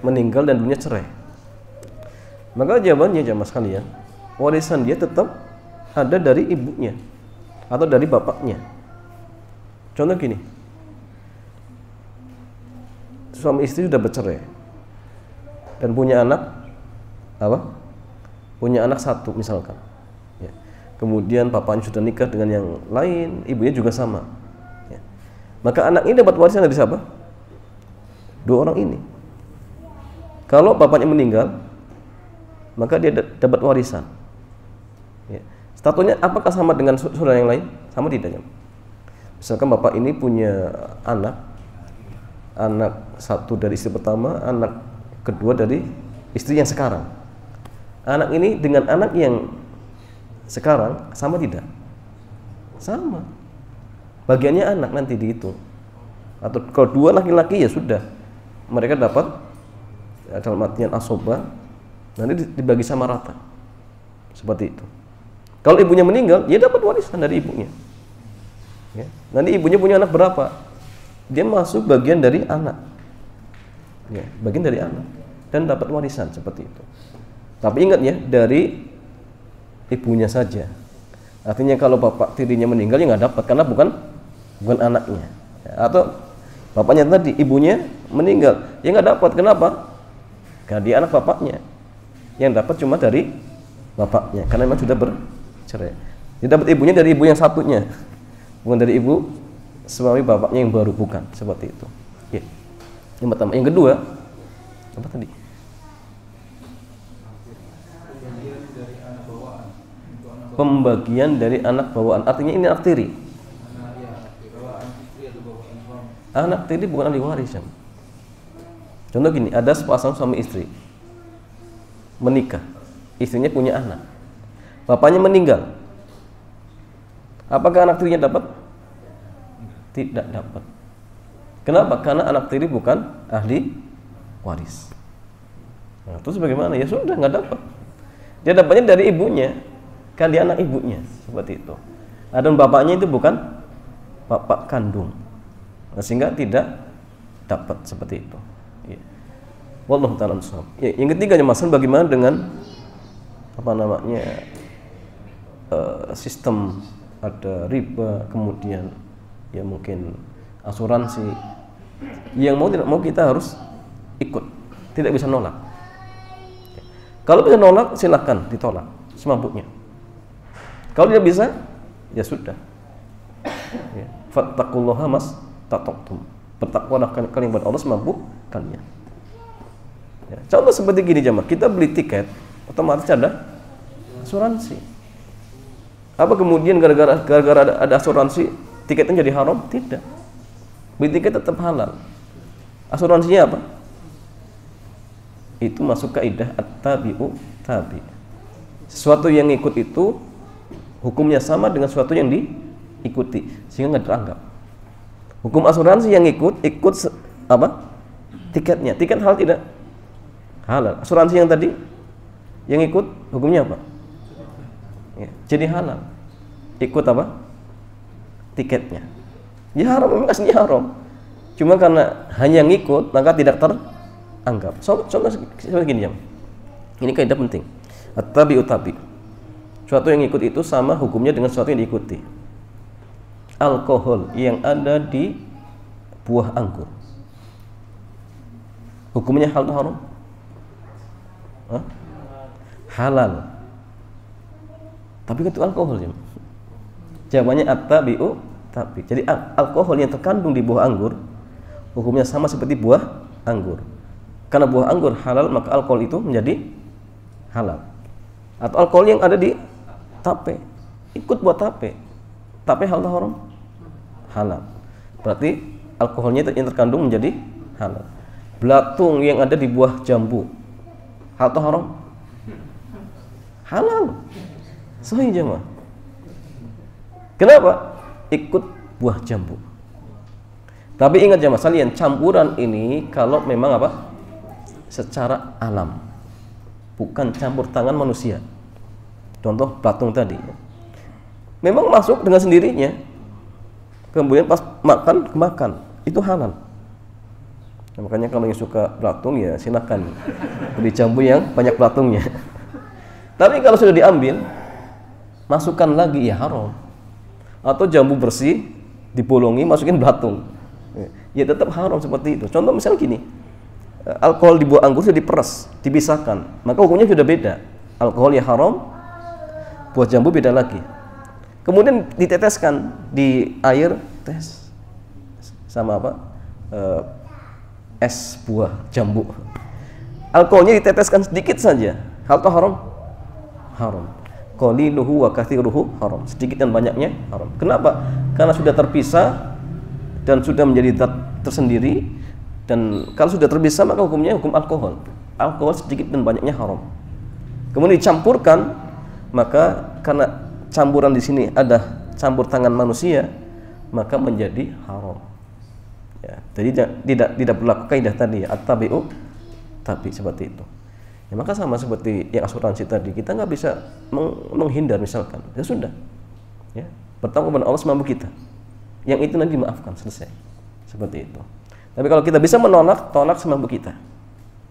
meninggal dan dunia cerai. Maka jawabannya jamaah sekalian, warisan dia tetap ada dari ibunya atau dari bapaknya. Contoh gini, suami istri sudah bercerai dan punya anak punya anak 1 misalkan ya. Kemudian bapaknya sudah nikah dengan yang lain, ibunya juga sama ya. Maka anak ini dapat warisan dari siapa? 2 orang ini. Kalau bapaknya meninggal, maka dia dapat warisan ya. Statusnya apakah sama dengan saudara yang lain? Sama tidak ya? Misalkan bapak ini punya anak 1 dari istri pertama, anak kedua dari istri yang sekarang. Anak ini dengan anak yang sekarang sama tidak? Sama. Bagiannya anak nanti dihitung. Atau kalau 2 laki-laki ya sudah, mereka dapat dalam artian asoba, nanti dibagi sama rata. Seperti itu. Kalau ibunya meninggal, dia dapat warisan dari ibunya. Ya. Nanti ibunya punya anak berapa? Dia masuk bagian dari anak. Ya, bagian dari anak dan dapat warisan seperti itu. Tapi ingat ya, dari ibunya saja. Artinya kalau bapak tirinya meninggal ya nggak dapat karena bukan anaknya. Ya, atau bapaknya tadi, ibunya meninggal, ya nggak dapat. Kenapa? Karena dia anak bapaknya. Yang dapat cuma dari bapaknya karena memang sudah bercerai. Dia dapat ibunya dari ibu yang satunya, bukan dari ibu suami bapaknya yang baru, bukan seperti itu. Ya. Yang pertama, yang kedua apa tadi? Bagian dari anak bawaan. Untuk anak pembagian dari anak bawaan. Artinya ini anak tiri. Anak tiri bukan ahli waris. Contoh gini, ada sepasang suami istri menikah, istrinya punya anak, bapaknya meninggal. Apakah anak tirinya dapat? Tidak dapat. Kenapa? Karena anak tiri bukan ahli waris. Nah, terus bagaimana? Ya sudah, nggak dapat. Dia dapatnya dari ibunya, kan dia anak ibunya, seperti itu. Adapun bapaknya itu bukan bapak kandung, nah, sehingga tidak dapat seperti itu. Ya. Wallahu ta'ala a'lam. Ya, yang ketiga masalah bagaimana dengan sistem ada riba, kemudian ya mungkin asuransi. Yang mau tidak mau kita harus ikut, tidak bisa nolak. Kalau bisa nolak silahkan ditolak semampunya. Kalau tidak bisa ya sudah. Ya. Fattaqullaha mastata'tum. Bertakwalah kalian kepada Allah semampu kalian. Ya. Contoh seperti gini jemaah, kita beli tiket otomatis ada asuransi. Apa kemudian gara-gara ada asuransi tiketnya jadi haram? Tidak. Beli tiket tetap halal. Asuransinya apa? Itu masuk kaidah at-tabi'u tabi. Sesuatu yang ikut itu hukumnya sama dengan sesuatu yang diikuti, sehingga nggak teranggap. Hukum asuransi yang ikut apa? Tiketnya. Tiket halal tidak? Halal. Asuransi yang tadi yang ikut hukumnya apa? Ya, jadi halal. Ikut apa? Tiketnya. Ya haram, memang aslinya haram. Cuma karena hanya ngikut maka tidak teranggap. Contoh seperti gini, ini kaidah penting. At-tabi'u tabi. Suatu yang ikut itu sama hukumnya dengan suatu yang diikuti. Alkohol yang ada di buah anggur, hukumnya halal atau haram? Halal. Tapi itu alkohol ya. Jawabannya at-tabi'u tabi. Jadi alkohol yang terkandung di buah anggur hukumnya sama seperti buah anggur. Karena buah anggur halal maka alkohol itu menjadi halal. Atau alkohol yang ada di tape, ikut buat tape. Tape halal atau haram? Halal. Berarti alkoholnya yang terkandung menjadi halal. Belatung yang ada di buah jambu halal atau haram? Halal. Sahih jemaah. Kenapa? Ikut buah jambu. Tapi ingat jemaah sekalian, campuran ini kalau memang apa? Secara alam, bukan campur tangan manusia. Contoh belatung tadi, memang masuk dengan sendirinya. Kemudian pas makan kemakan, itu halal. Nah, makanya kalau yang suka belatung ya silakan beli jambu yang banyak belatungnya. Tapi kalau sudah diambil, masukkan lagi ya haram. Atau jambu bersih dibolongi masukin belatung, ya tetap haram seperti itu. Contoh misalnya gini, alkohol di buah anggur sudah diperas, dipisahkan, maka hukumnya sudah beda. Alkohol ya haram, buah jambu beda lagi. Kemudian diteteskan di air, tes sama apa? Es buah jambu. Alkoholnya diteteskan sedikit saja. Hal itu haram? Haram. Qaliluhu wa katsiruhu haram. Sedikit dan banyaknya haram. Kenapa? Karena sudah terpisah dan sudah menjadi zat tersendiri, dan kalau sudah terpisah maka hukumnya hukum alkohol. Alkohol sedikit dan banyaknya haram. Kemudian dicampurkan, maka karena campuran di sini ada campur tangan manusia, maka menjadi haram. Ya, jadi tidak berlaku kaidah tadi at-tabi'u tabi seperti itu. Ya, maka sama seperti yang asuransi tadi, kita nggak bisa menghindar misalkan, ya sudah, ya bertanggung kepada Allah semampu kita. Yang itu nanti dimaafkan, selesai, seperti itu. Tapi kalau kita bisa menolak, tolak semampu kita.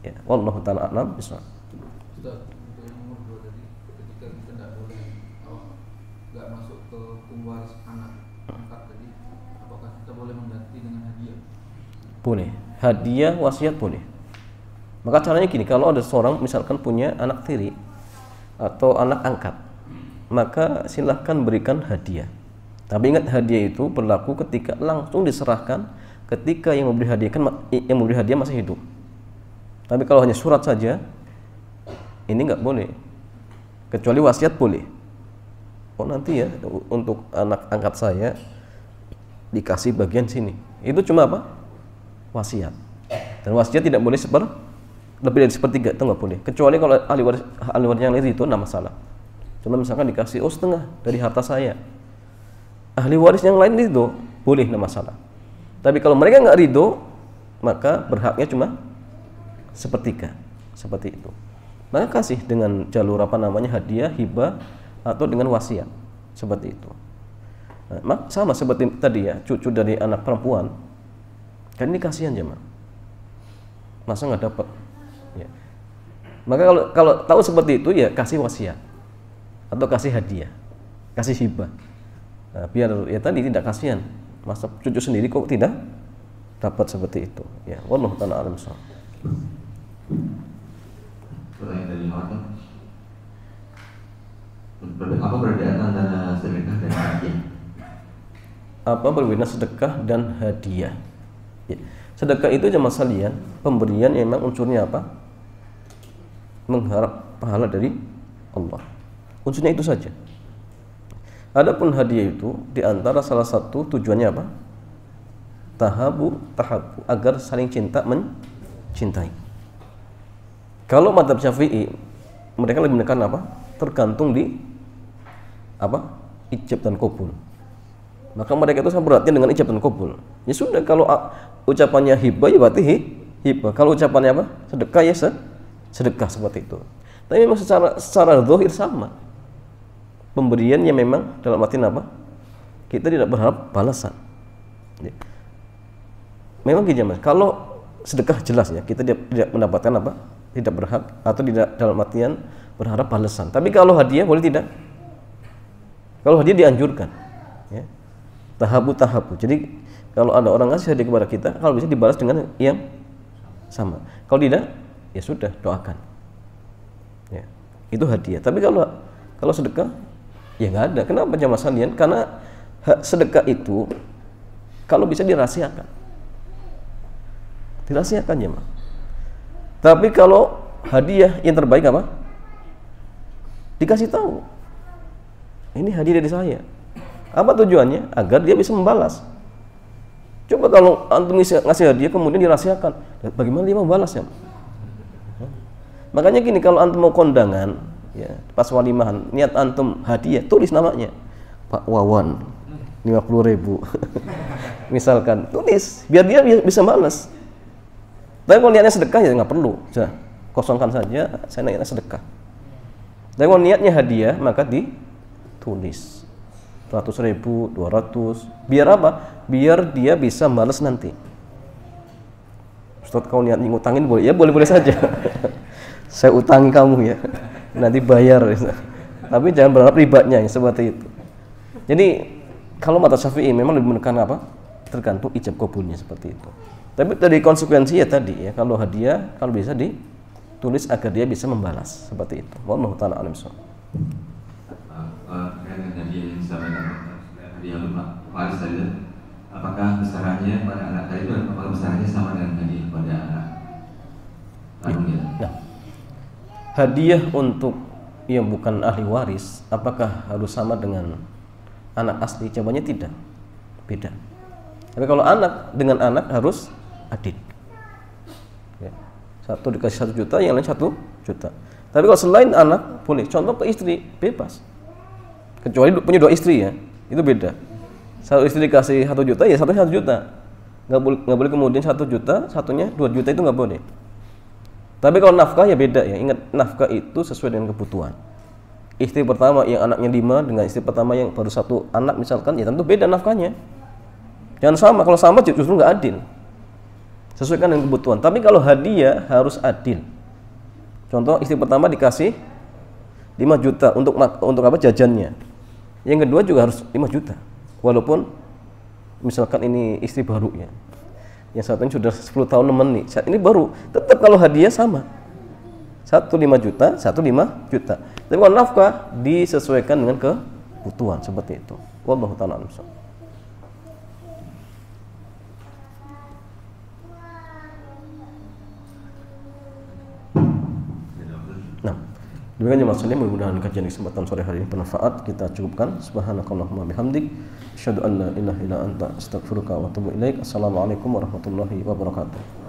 Ya, wallahu ta'ala a'lam bishawab. Ustaz, untuk yang nomor 2 tadi, ketika kita tidak boleh nggak masuk ke hukum waris anak angkat tadi, apakah kita boleh mengganti dengan hadiah? Boleh, hadiah wasiat boleh. Maka caranya gini, kalau ada seorang misalkan punya anak tiri atau anak angkat, maka silahkan berikan hadiah. Tapi ingat, hadiah itu berlaku ketika langsung diserahkan ketika yang memberi hadiah masih hidup. Tapi kalau hanya surat saja, ini nggak boleh. Kecuali wasiat boleh. oh nanti ya untuk anak angkat saya dikasih bagian sini. Itu cuma apa? Wasiat. Dan wasiat tidak boleh lebih dari sepertiga, itu nggak boleh. Kecuali kalau ahli waris yang lain itu nggak masalah. Cuma misalkan dikasih setengah dari harta saya, ahli waris yang lain itu boleh, nggak masalah. Tapi kalau mereka nggak ridho, maka berhaknya cuma sepertiga, seperti itu. Maka kasih dengan jalur hadiah, hibah, atau dengan wasiat, seperti itu. Nah, sama seperti tadi ya, cucu dari anak perempuan, kan ini kasihan jemaah, masa nggak dapat? Ya. Maka kalau tahu seperti itu ya kasih wasiat atau kasih hadiah, kasih hibah. Nah, biar ya tadi tidak kasihan, masa cucu sendiri kok tidak dapat seperti itu. Ya, wallahu ta'ala alam. Pertanyaan dari Hawan, apa perbedaan antara sedekah dan hadiah? Apa perbedaan sedekah dan hadiah? Ya. Sedekah itu jemaah sekalian, pemberian yang memang unsurnya apa? Mengharap pahala dari Allah. Unsurnya itu saja. Adapun hadiah itu diantara salah satu tujuannya apa? Tahabu, agar saling cinta mencintai. Kalau mazhab Syafi'i, mereka lebih menekan apa? Tergantung di apa? Ijab dan qabul. Maka mereka itu sangat perhatian dengan ijab dan qabul. Ya sudah, kalau ucapannya hibah ya berarti hibah. Kalau ucapannya apa? Sedekah ya sedekah, seperti itu. Tapi memang secara zahir sama. Pemberiannya memang dalam artian apa? Kita tidak berharap balasan. Ya. Memang gini Mas, kalau sedekah jelas ya, kita tidak mendapatkan apa? Tidak berhak atau tidak dalam artian berharap balasan. Tapi kalau hadiah boleh tidak? Kalau hadiah dianjurkan. Ya. Tahabu. Jadi kalau ada orang ngasih hadiah kepada kita, kalau bisa dibalas dengan yang sama. Kalau tidak, ya sudah, doakan. Ya, itu hadiah. Tapi kalau sedekah, ya nggak ada. Kenapa jamaah sekalian? Karena sedekah itu kalau bisa dirahasiakan. Dirahasiakan jamaah. Tapi kalau hadiah yang terbaik apa? Dikasih tahu. Ini hadiah dari saya. Apa tujuannya? Agar dia bisa membalas. Coba kalau antum ngasih hadiah kemudian dirahasiakan, bagaimana dia membalasnya? Makanya gini, kalau antum mau kondangan, ya, pas walimahan, niat antum hadiah, tulis namanya. Pak Wawan, 50.000. Misalkan, tulis, biar dia bisa balas. Tapi kalau niatnya sedekah ya nggak perlu, sudah kosongkan saja. Saya niatnya sedekah. Tapi kalau niatnya hadiah maka ditulis 100.000, 200. Biar apa? Biar dia bisa balas nanti. Ustaz, kau niat ngutangin boleh? Ya boleh saja. Saya utangi kamu ya, nanti bayar. Tapi jangan berharap ribanya seperti itu. Jadi kalau mazhab Syafi'i memang lebih menekan apa? Tergantung ijab qabulnya seperti itu. Tapi dari konsekuensi ya tadi ya, kalau hadiah kalau bisa ditulis agar dia bisa membalas seperti itu. Wallahu ta'ala alam. Dengan hadiah yang disampaikan hadiah waris tadi, apakah besarannya pada anak tadi itu apakah besarannya sama dengan hadiah pada anak kandungnya? Nah, hadiah untuk yang bukan ahli waris apakah harus sama dengan anak asli? Jawabannya tidak, beda. Tapi kalau anak dengan anak harus adil. Ya. Satu dikasih 1 juta, yang lain 1 juta. Tapi kalau selain anak boleh. Contoh ke istri bebas. Kecuali punya 2 istri ya, itu beda. Satu istri dikasih 1 juta, ya satunya 1 juta. Nggak boleh kemudian 1 juta, satunya 2 juta, itu nggak boleh. Tapi kalau nafkah ya beda ya. Ingat, nafkah itu sesuai dengan kebutuhan. Istri pertama yang anaknya 5 dengan istri pertama yang baru 1 anak misalkan, ya tentu beda nafkahnya. Jangan sama. Kalau sama justru nggak adil. Sesuaikan dengan kebutuhan. Tapi kalau hadiah harus adil. Contoh, istri pertama dikasih 5 juta untuk apa? Jajannya. Yang kedua juga harus 5 juta. Walaupun misalkan ini istri baru ya. Yang satunya sudah 10 tahun nemeni. Saat ini baru. Tetap kalau hadiah sama. 1 5 juta, 1 5 juta. Tapi kalau nafkah disesuaikan dengan kebutuhan seperti itu. Wallahu ta'ala a'lam. Demikian jemaah sekalian, mudah-mudahan kajian kesempatan sore hari ini bermanfaat. Kita cukupkan. Subhanakallahumma bihamdik, asyhadu an la ilaha illa anta, astaghfiruka wa atubu ilaik. Assalamualaikum warahmatullahi wabarakatuh.